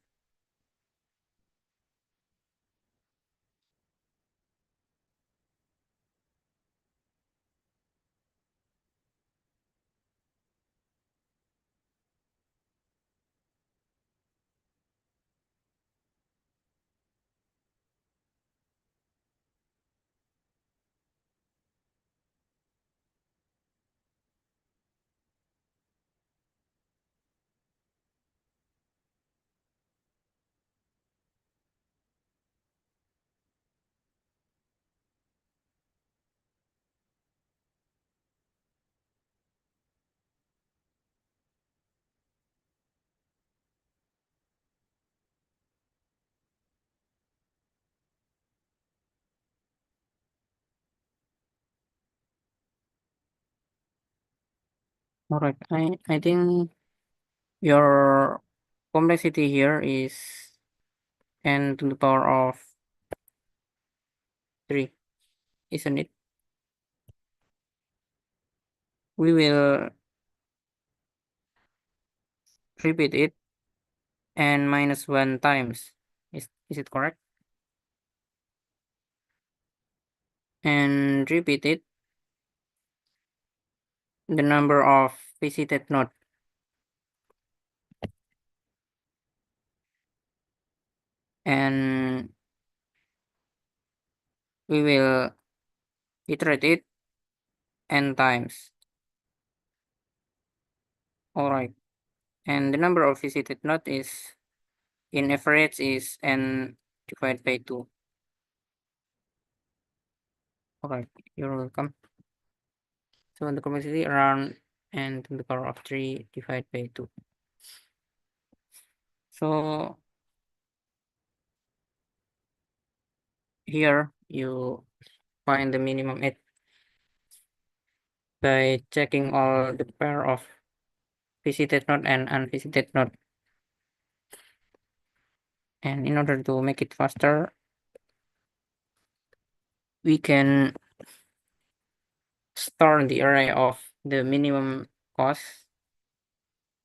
All right. I think your complexity here is n to the power of 3, isn't it? We will repeat it n minus 1 times. Is it correct? And repeat it the number of visited node. And we will iterate it n times. All right. And the number of visited node is in average is n divided by 2. All right. You're welcome. So the complexity around n to the power of 3 divided by 2. So here you find the minimum it by checking all the pair of visited node and unvisited node. And in order to make it faster, we can store the array of the minimum cost,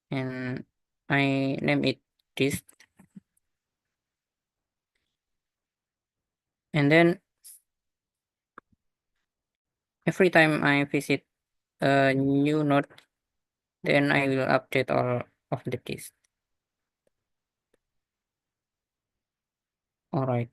and I name it this. And then every time I visit a new node, then I will update all of the keys. All right.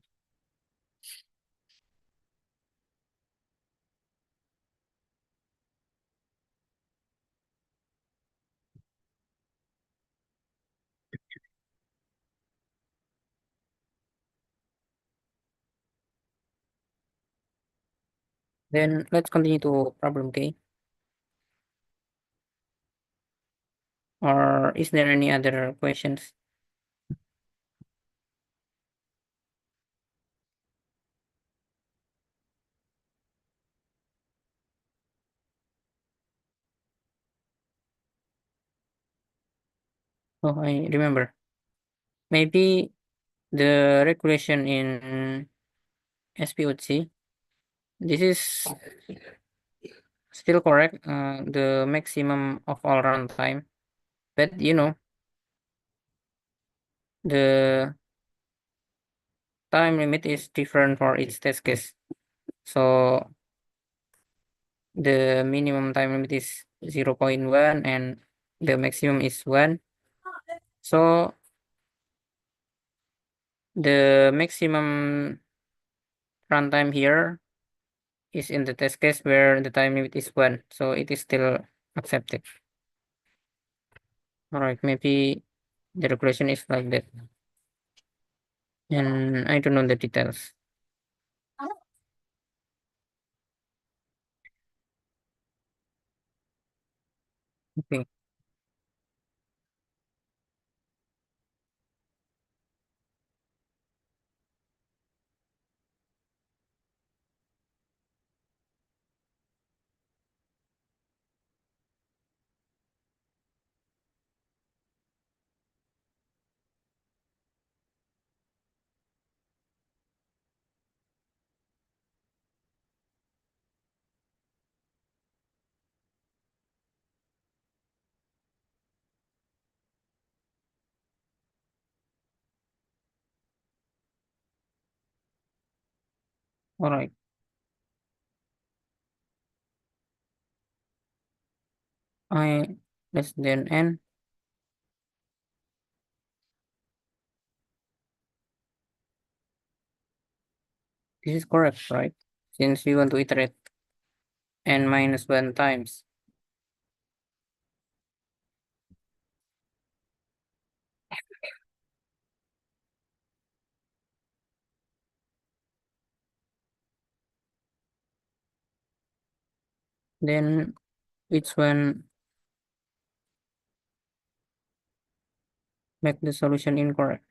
Then let's continue to problem K. Or is there any other questions? Oh, I remember. Maybe the regulation in SPOC, this is still correct, the maximum of all runtime. But the time limit is different for each test case. So the minimum time limit is 0.1 and the maximum is 1. So the maximum runtime here is in the test case where the time limit is 1. So it is still accepted. All right, maybe the regulation is like that. and I don't know the details. Okay, all right. I less than n. This is correct, right? Since we want to iterate n minus 1 times, then which one make the solution incorrect?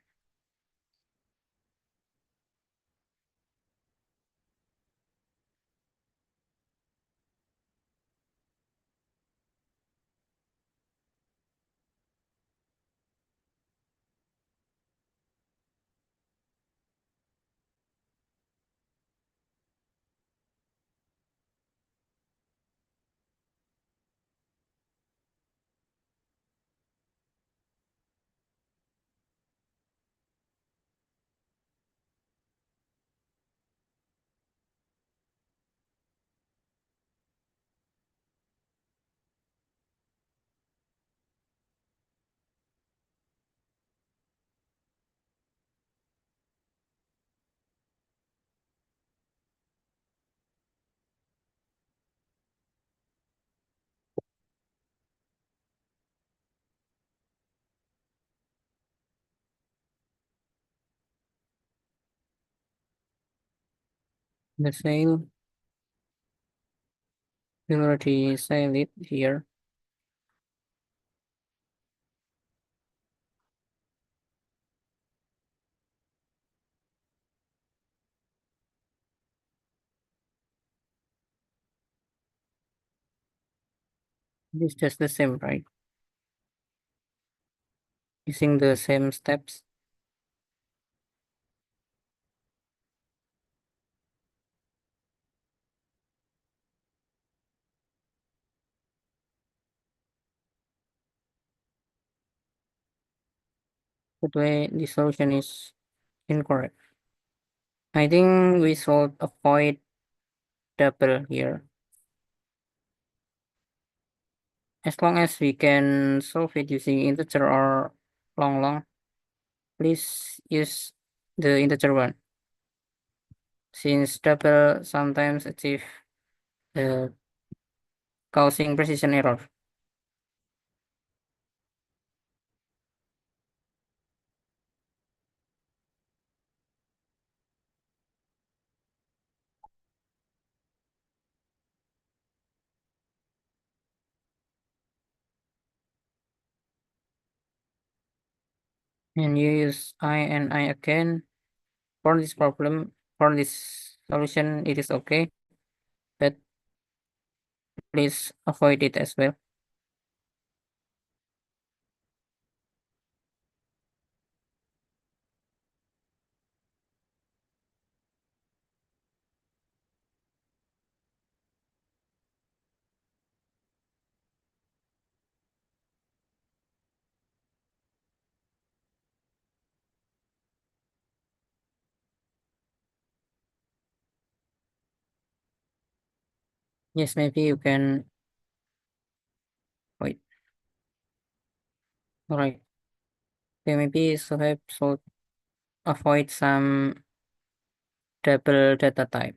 The sale, we already sell it here. It's just the same, right? Using the same steps. That way the solution is incorrect. I think we should avoid double here. As long as we can solve it using integer or long, please use the integer one. Since double sometimes achieve the causing precision error. And you use I and I again for this problem. For this solution, it is okay, but please avoid it as well. Yes, maybe you can wait. All right. Okay, maybe so have so avoid some double data type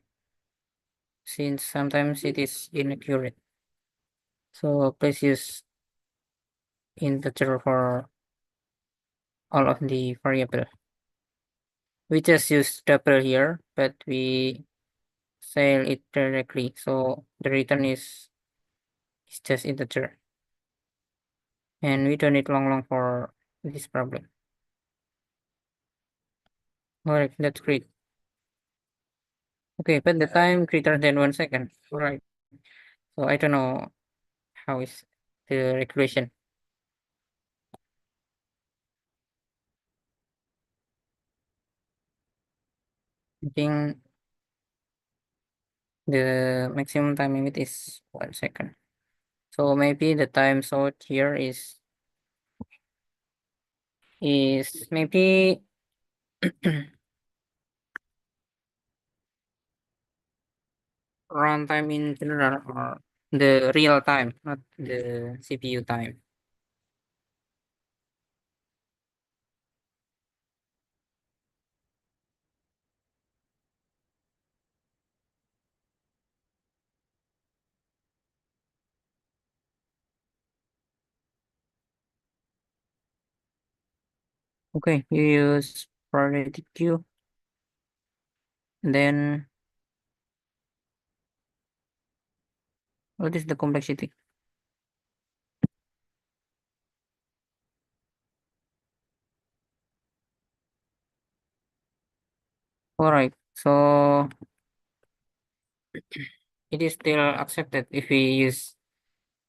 since sometimes it is inaccurate. So please use integer for all of the variable. we just use double here, but we sell it directly, so the return is just integer, and we don't need long for this problem. Alright, that's great. Okay, but the time greater than 1 second. Alright, so I don't know how is the equation. I think the maximum time limit is 1 second. So maybe the time sort here is maybe runtime in general, or the real time, not the CPU time. Okay, you use priority queue, then what is the complexity? Alright, so it is still accepted if we use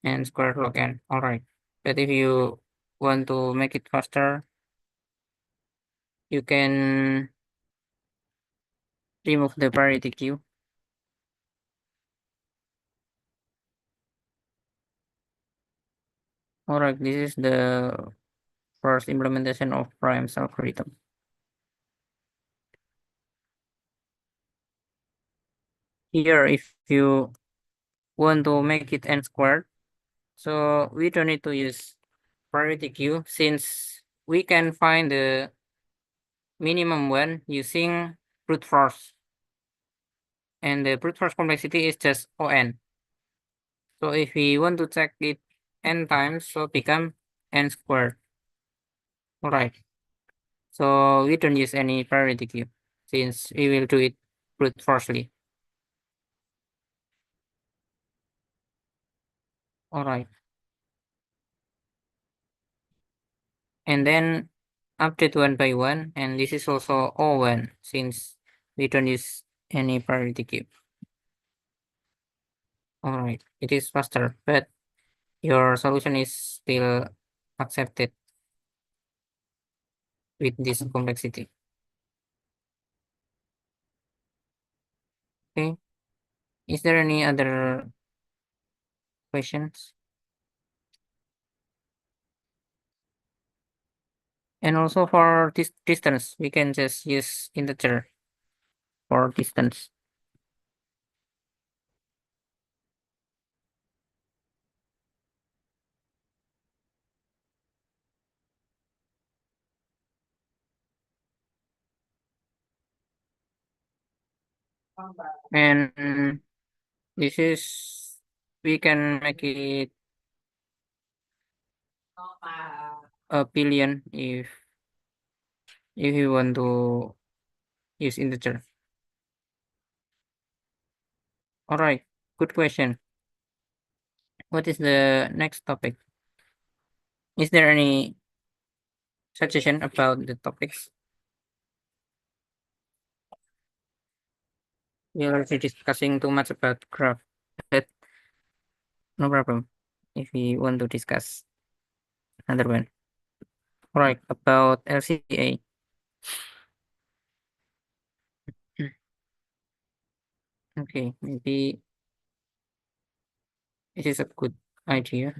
n squared log n. Alright, but if you want to make it faster, you can remove the priority queue. Alright, this is the first implementation of Prime's algorithm. Here, if you want to make it n squared, so we don't need to use priority queue since we can find the minimum one using brute force, and the brute force complexity is just on. So if we want to check it n times, so become n squared. Alright, so we don't use any priority queue since we will do it brute forcely. Alright, and then update one by one, and this is also O1 since we don't use any priority queue. Alright, it is faster, but your solution is still accepted with this complexity. Okay, is there any other questions? And also for this distance, we can just use integer for distance. And this is, we can make it a billion if you want to use integer. All right, good question. What is the next topic? Is there any suggestion about the topics? We are already discussing too much about graph, but no problem if we want to discuss another one. All right, about LCA. Okay, maybe it is a good idea.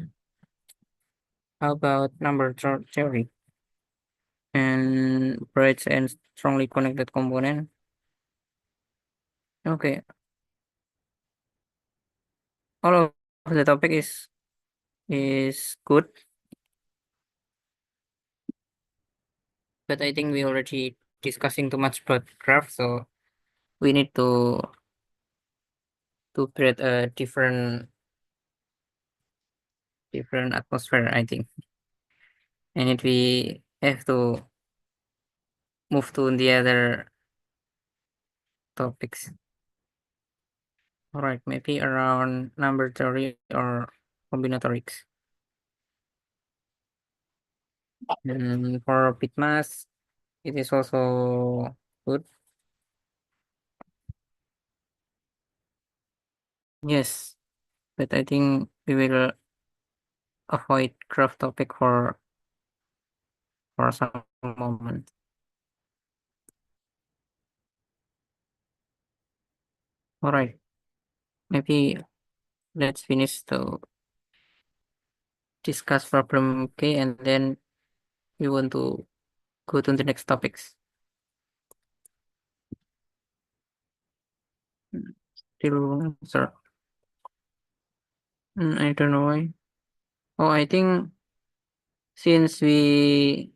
How about number theory and bright and strongly connected component? Okay, all of the topic is good, but I think we already discussing too much about graph, so we need to create a different atmosphere, I think. And if we have to move to the other topics. All right, maybe around number theory or combinatorics. And for Pitmas, it is also good. Yes, but I think we will avoid graph topic for some moment. All right, maybe let's finish to discuss problem K, and then we want to go to the next topics. Still, sir. I don't know why. Oh, I think since we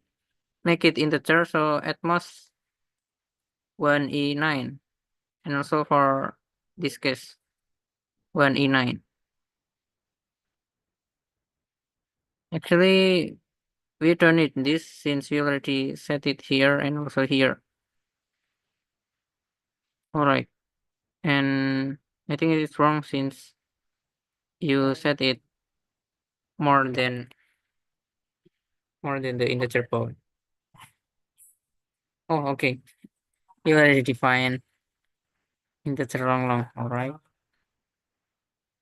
make it integer, so at most 1e9, and also for this case 1e9. Actually, we don't need this since we already set it here and also here. All right, and I think it is wrong since you set it more than the integer point. Oh, okay. You already define integer long. All right.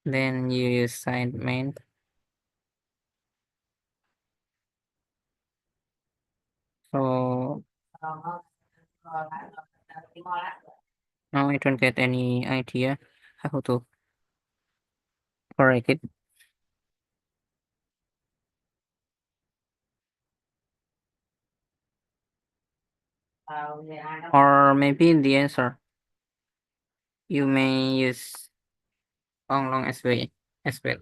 Then you use side main. So now I don't get any idea how to correct it. Or maybe in the answer, you may use long as well.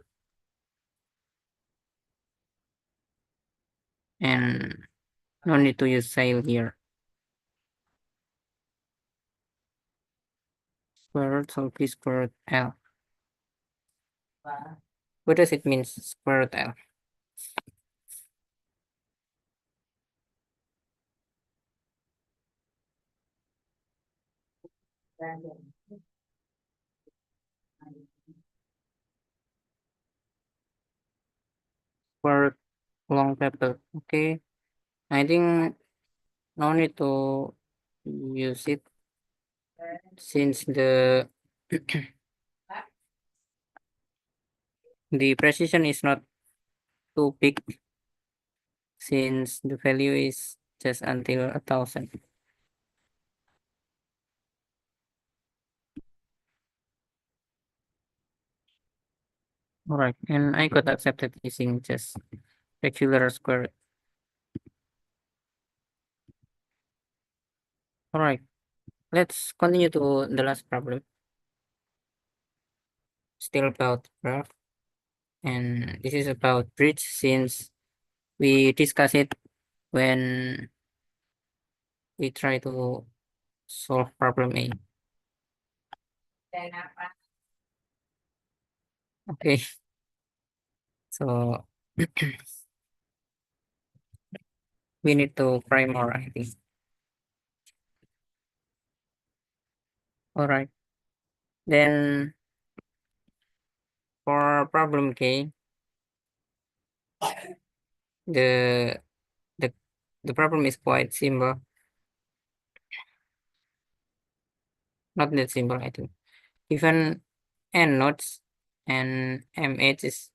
And no need to use sail here. Square root of p square root L. What does it mean, square root L? Square root long pepper. Okay. I think no need to use it since the precision is not too big since the value is just until 1,000. All right, and I could accept it using just regular square root. All right, let's continue to the last problem. Still about graph, and this is about bridge since we discuss it when we try to solve problem A. Okay, so we need to try more, I think. All right, then for problem K, the the the problem is quite simple, not that simple, I think. Given n nodes and m edges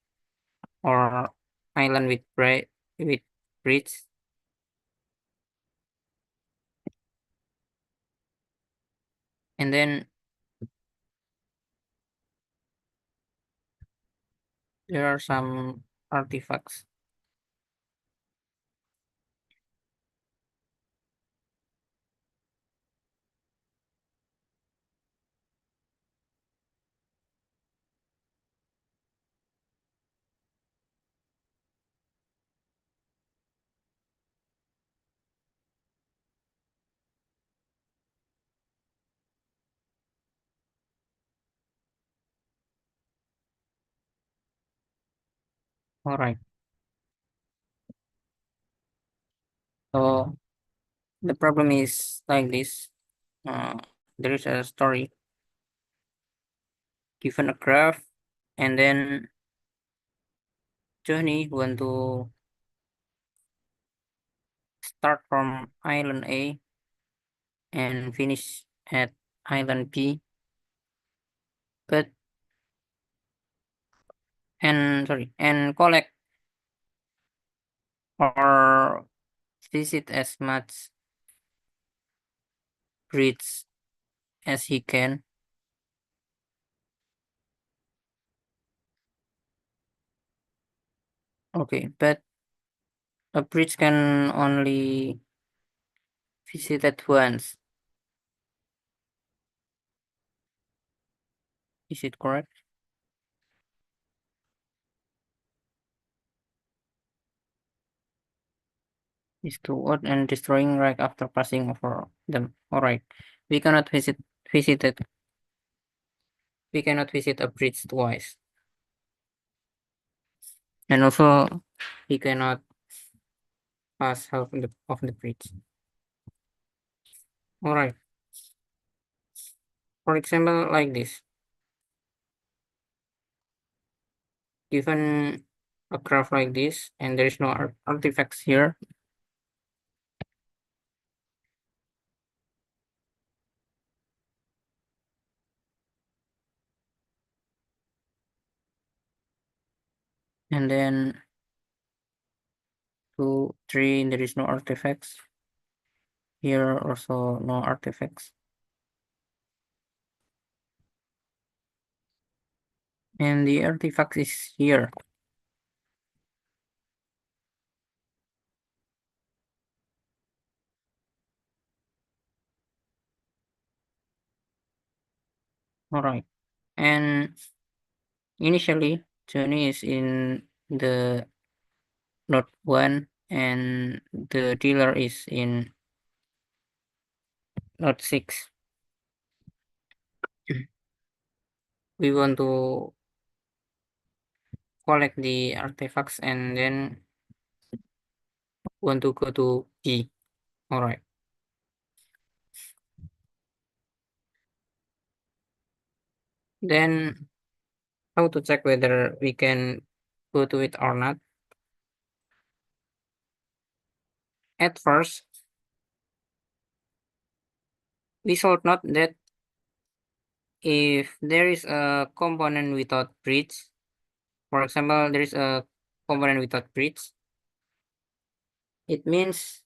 or island with bridge, and then there are some artifacts. All right, so the problem is like this. there is a story given a graph, and then Johnny want to start from island A and finish at island B, but and collect or visit as much bridge as he can. Okay, but a bridge can only visit at once. Is it correct? Is to what and destroying right after passing over them. Alright. We cannot visit it. We cannot visit a bridge twice. And also we cannot pass half of the bridge. Alright. For example, like this. Given a graph like this and there is no artifacts here, and then 2, 3, there is no artifacts. Here also no artifacts. And the artifact is here. Alright. And initially, Johnny is in the node 1 and the dealer is in node 6. We want to collect the artifacts and then want to go to B. Alright. Then how to check whether we can go to it or not? At first, we should note that if there is a component without bridge, for example, there is a component without bridge, it means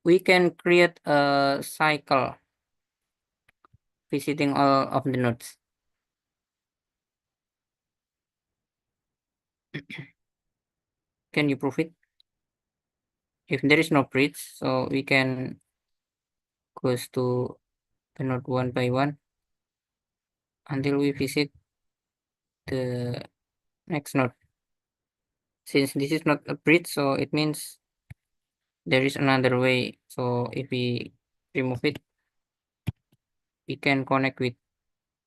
we can create a cycle visiting all of the nodes. Can you prove it? If there is no bridge, so we can goes to the node one by one until we visit the next node. Since this is not a bridge, so it means there is another way. So if we remove it, we can connect with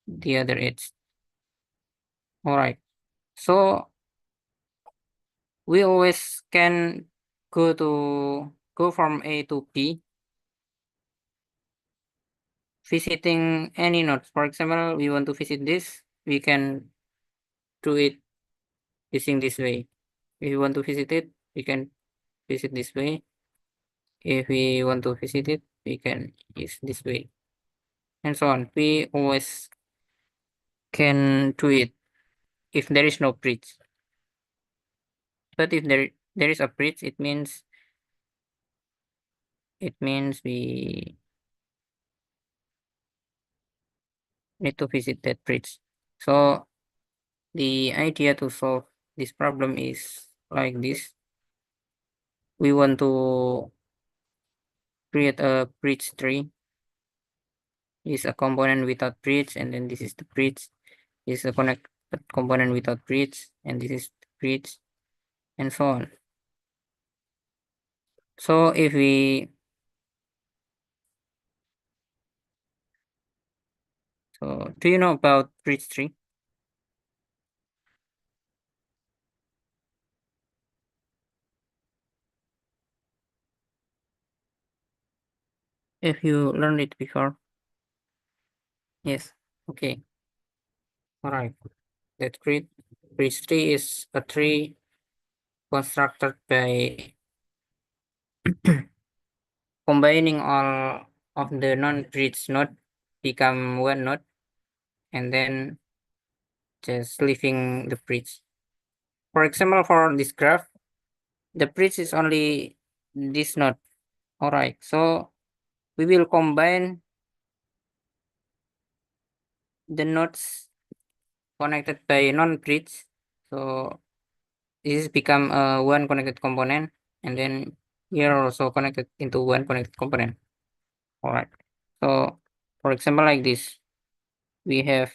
the other edge. All right. So we always can go from A to B, visiting any node. For example, we want to visit this, we can do it using this way. If we want to visit it, we can visit this way. If we want to visit it, we can use this way, and so on. We always can do it if there is no bridge. But if there is a bridge, it means we need to visit that bridge. So the idea to solve this problem is like this. We want to create a bridge tree. This is a component without bridge, and then this is the bridge. This is a connect component without bridge, and this is the bridge, and so on. So if we so do you know about bridge tree? If you learned it before, Yes. Okay. All right. That grid bridge tree is a tree constructed by combining all of the non-bridge node become one node and then just leaving the bridge. For example, for this graph, the bridge is only this node. All right. So we will combine the nodes connected by non-bridge. So this become one connected component, and then here also connected into one connected component. All right. So for example, like this, we have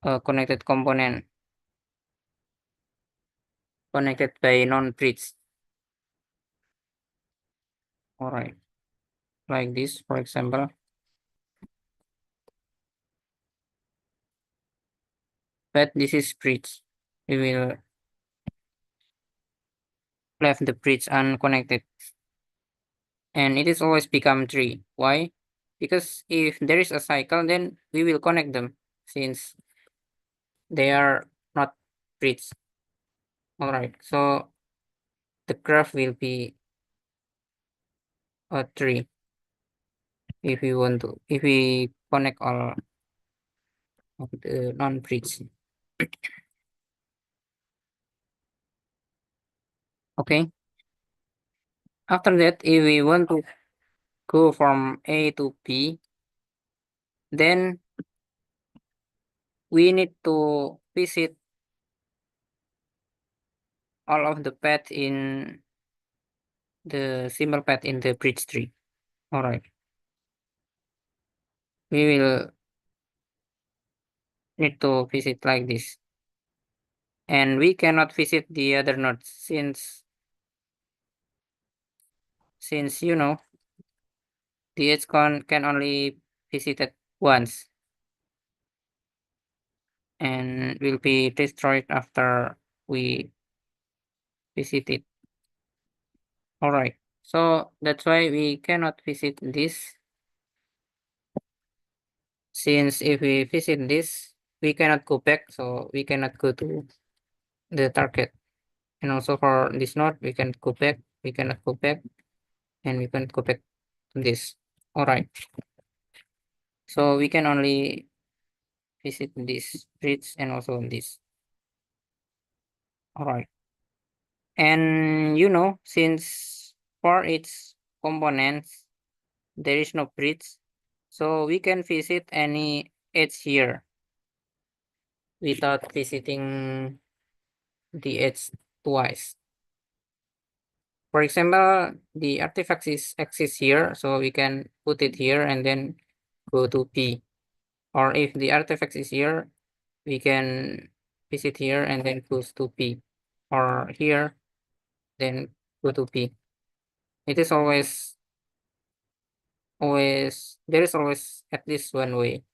a connected component connected by non-bridge. All right. Like this, for example, but this is bridge. We will left the bridge unconnected, and it is always become tree. Why? Because if there is a cycle, then we will connect them since they are not bridge. All right. So the graph will be a tree if we want to, if we connect all of the non-bridge. Okay. After that, if we want to go from A to B, then we need to visit all of the path in the symbol path in the bridge tree. All right. We will need to visit like this. And we cannot visit the other nodes since you know the edge can only visit it once and will be destroyed after we visit it. All right. So that's why we cannot visit this, since if we visit this, we cannot go back, so we cannot go to the target. And also for this node, we can go back, we cannot go back, and we can go back to this. All right. So we can only visit this bridge and also this. All right. And you know, since for its components, there is no bridge, so we can visit any edge here without visiting the edge twice. For example, the artifact is exists here, so we can put it here and then go to P. Or if the artifact is here, we can visit here and then goes to P. Or here, then go to P. It is always there is always at least one way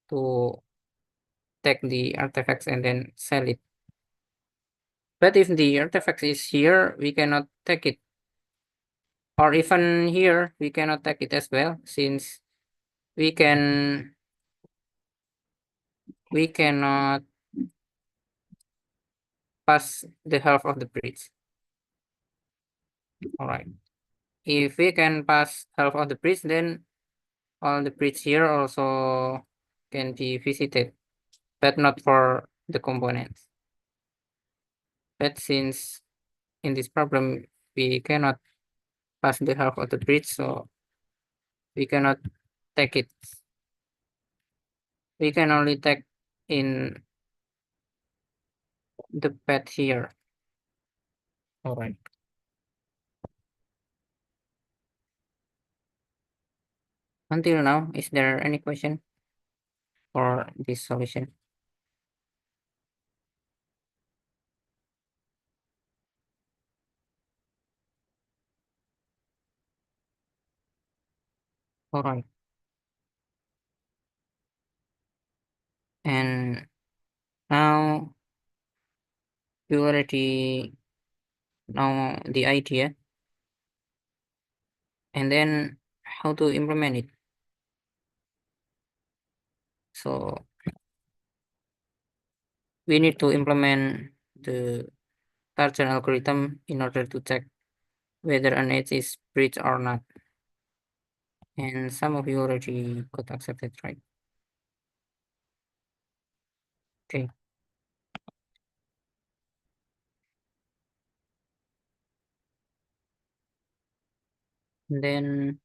to take the artifacts and then sell it. But if the artifact is here, we cannot take it. Or even here, we cannot take it as well, since we can we cannot pass the half of the bridge. All right. If we can pass half of the bridge, then all the bridge here also can be visited, but not for the components. But since in this problem we cannot pass the half of the bridge, so we cannot take it. We can only take in the path here. All right. Until now, is there any question for this solution? All right. And now you already know the idea, and then how to implement it. So we need to implement the Target algorithm in order to check whether an edge is breached or not. And some of you already got accepted, right? Okay. And then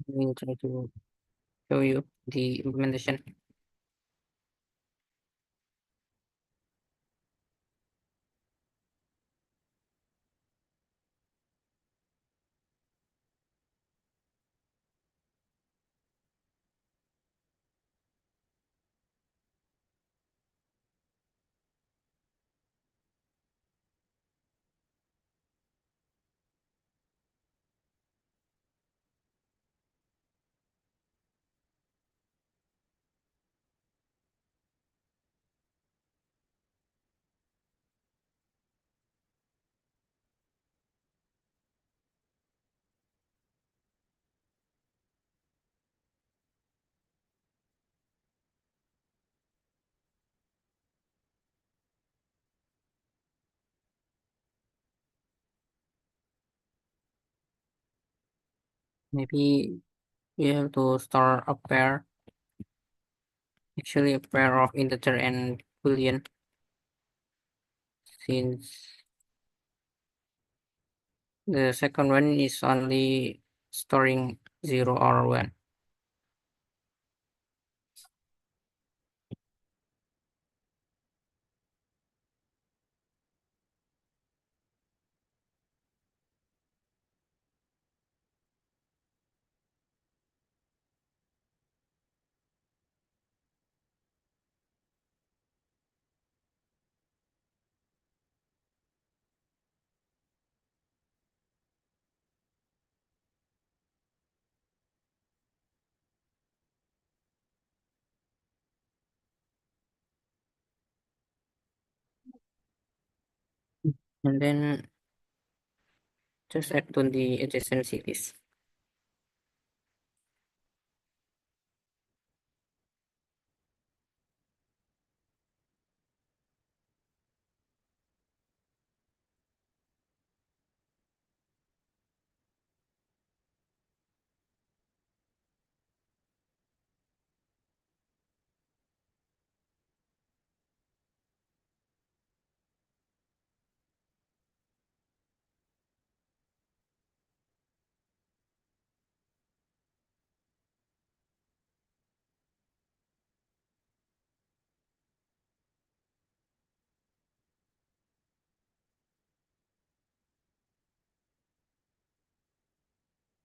we'll try to show you the implementation. Maybe you have to store a pair, actually a pair of integer and boolean, since the second one is only storing 0 or 1. And then just add to the adjacent cities.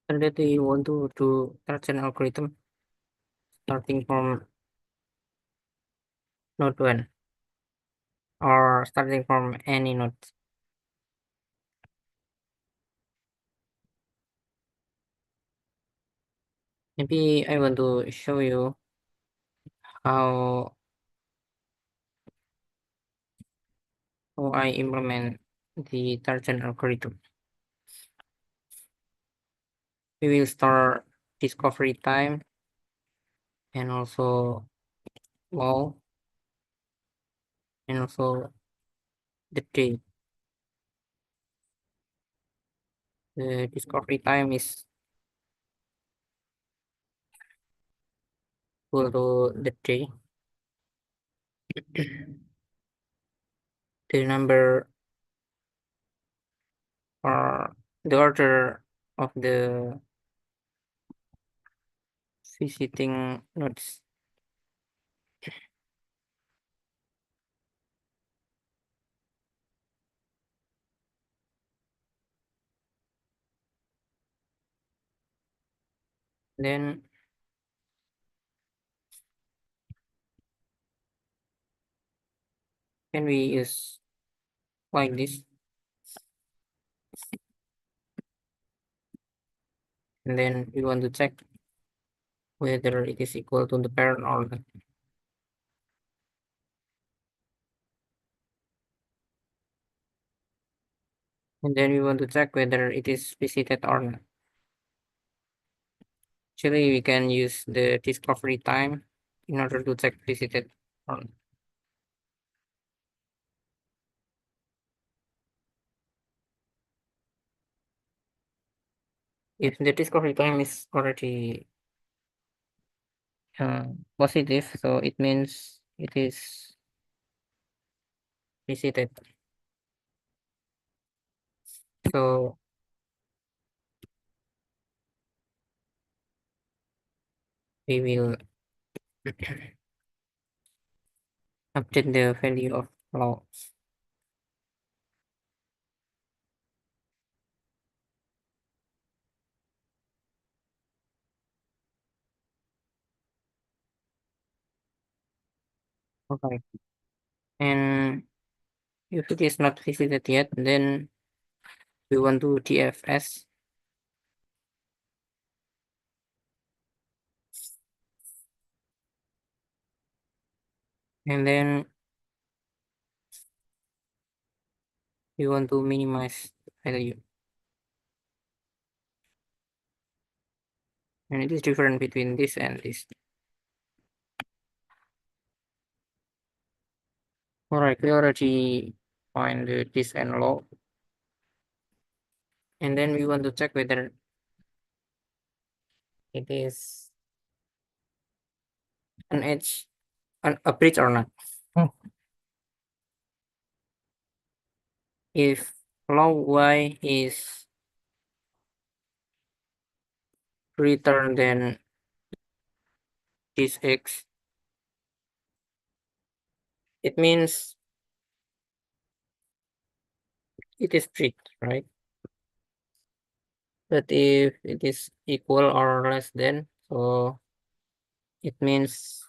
And that you want to do Target algorithm starting from node 1 or starting from any node. Maybe I want to show you how I implement the Target algorithm. We will store discovery time and also wall and also the day. The discovery time is equal to the day. The number or the order of the visiting nodes. Then can we use like this, and then we want to check whether it is equal to the parent or not. And then we want to check whether it is visited or not. Actually, we can use the discovery time in order to check visited or not. If the discovery time is already uh, positive, so it means it is visited. So we will update the value of law. Okay. And if it is not visited yet, then we want to TFS, and then we want to minimize the value. And it is different between this and this. Alright, we already find this and low. And then we want to check whether it is an edge, a bridge or not. Hmm. If low y is greater than this x, it means it is bridge, right? But if it is equal or less than, so it means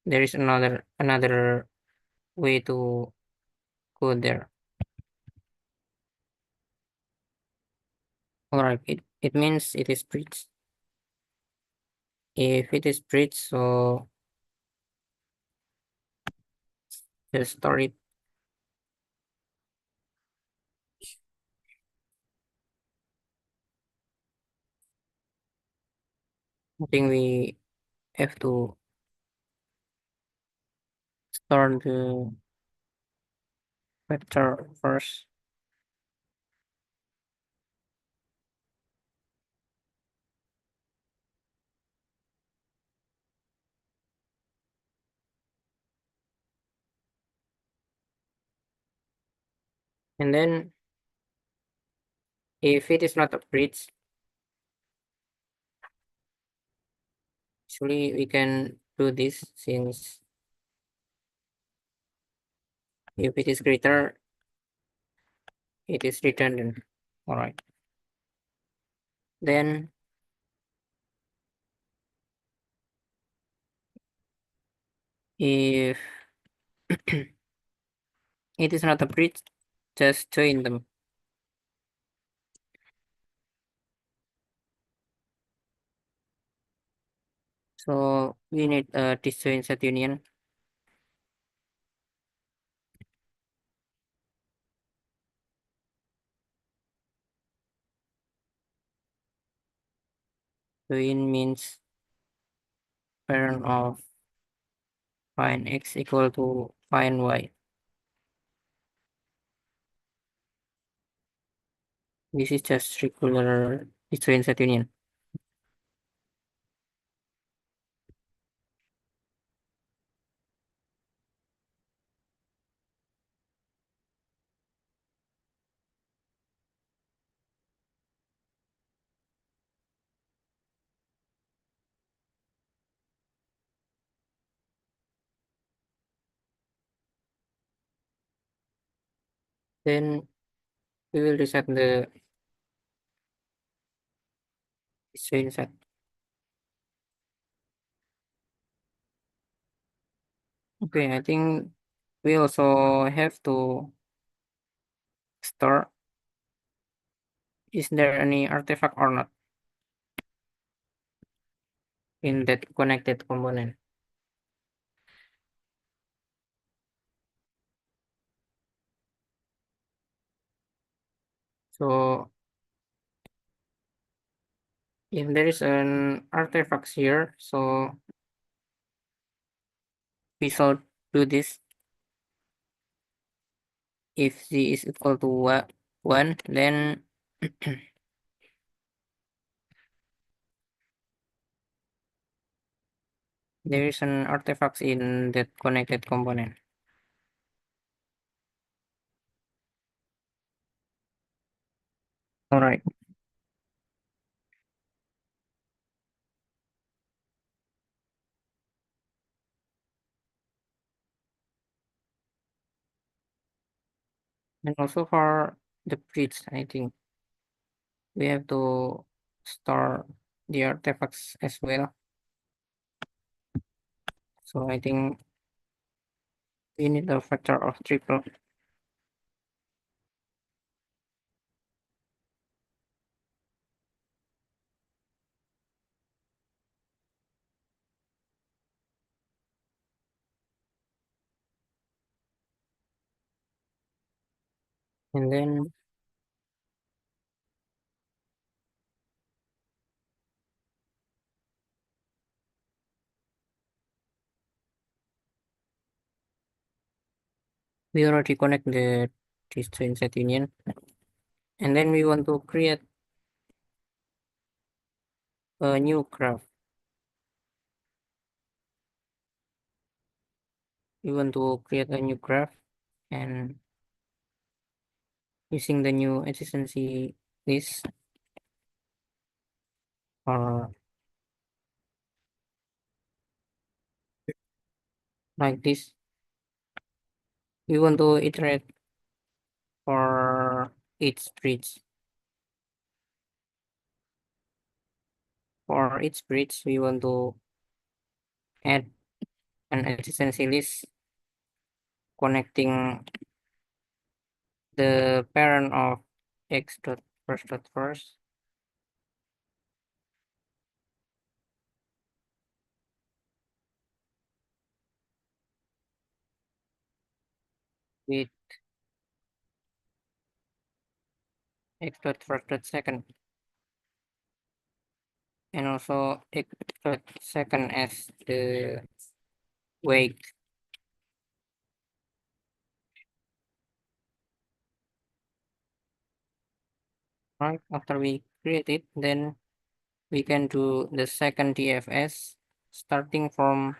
there is another way to go there. Alright, it means it is bridge. If it is bridge, so just store it. I think we have to store the vector first. And then if it is not a bridge, actually we can do this since if it is greater, it is redundant. Alright. Then if it is not a bridge, just join them. So we need a disjoint set union. Join means parent of find x equal to find y. This is just regular disjoint set union. Then we will reset the disjoint set. Okay, I think we also have to store. Is there any artifact or not in that connected component? So if there is an artifact here, so we shall do this. If z is equal to 1, then there is an artifact in that connected component. All right. And also for the bridge, I think we have to store the artifacts as well. So I think we need a factor of triple. And then we already connect these two inside union. And then we want to create a new graph. We want to create a new graph, and using the new adjacency list or like this. We want to iterate for each bridge. For each bridge, we want to add an adjacency list connecting the parent of x dot first with x dot first dot second, and also x dot second as the weight. Right after we create it, then we can do the second DFS starting from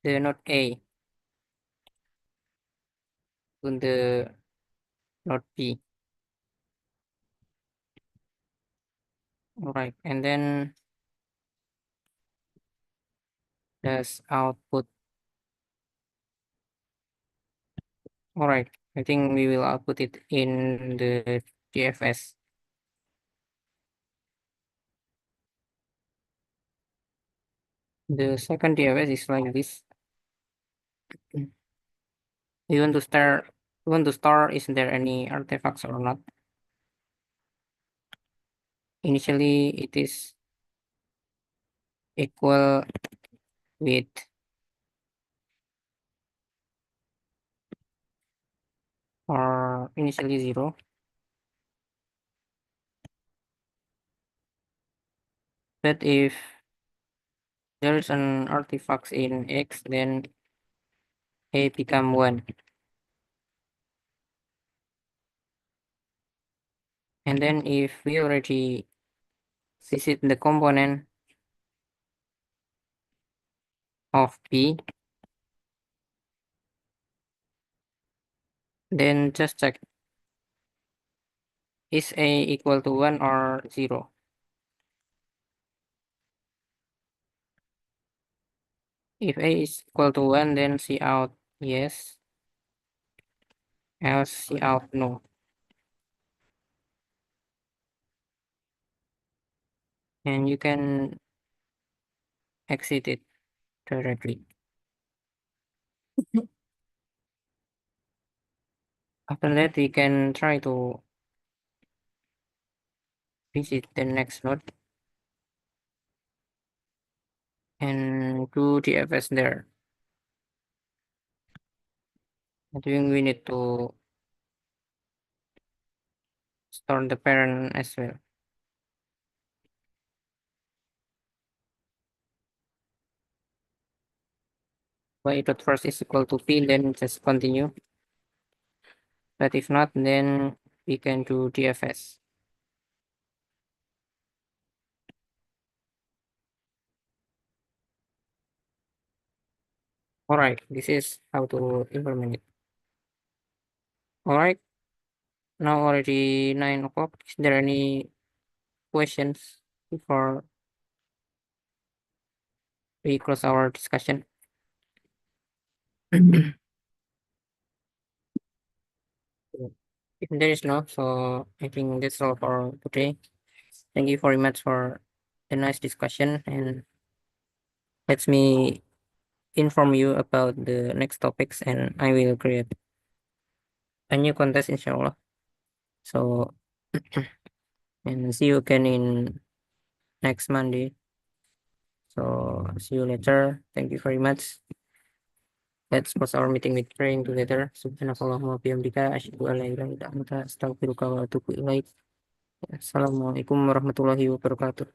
the node A to the node B. All right, and then there's output. All right, I think we will output it in the DFS. The second DFS is like this. You want to start, you want to store, is there any artifacts or not? Initially, it is equal with or initially 0. But if there is an artifact in X, then A become 1. And then if we already visit the component of B, then just check, is A equal to 1 or 0? If A is equal to 1, then see out yes, else see out no. And you can exit it directly. After that, we can try to visit the next node and do the FS there. I think we need to Store the parent as well. Y dot first is equal to p, then just continue. But if not, then we can do DFS. All right, this is how to implement it. All right, now already 9 o'clock. Is there any questions before we close our discussion? If there is no, so I think that's all for today. Thank you very much for the nice discussion, and let me inform you about the next topics, and I will create a new contest inshallah. So and see you again in next Monday. So see you later. Thank you very much. Let's pause our meeting with praying together. Subhanakallahumma wa bihamdika asyhadu an la ilaha illa anta astaghfiruka wa atubu ilaik. Assalamualaikum warahmatullahi wabarakatuh.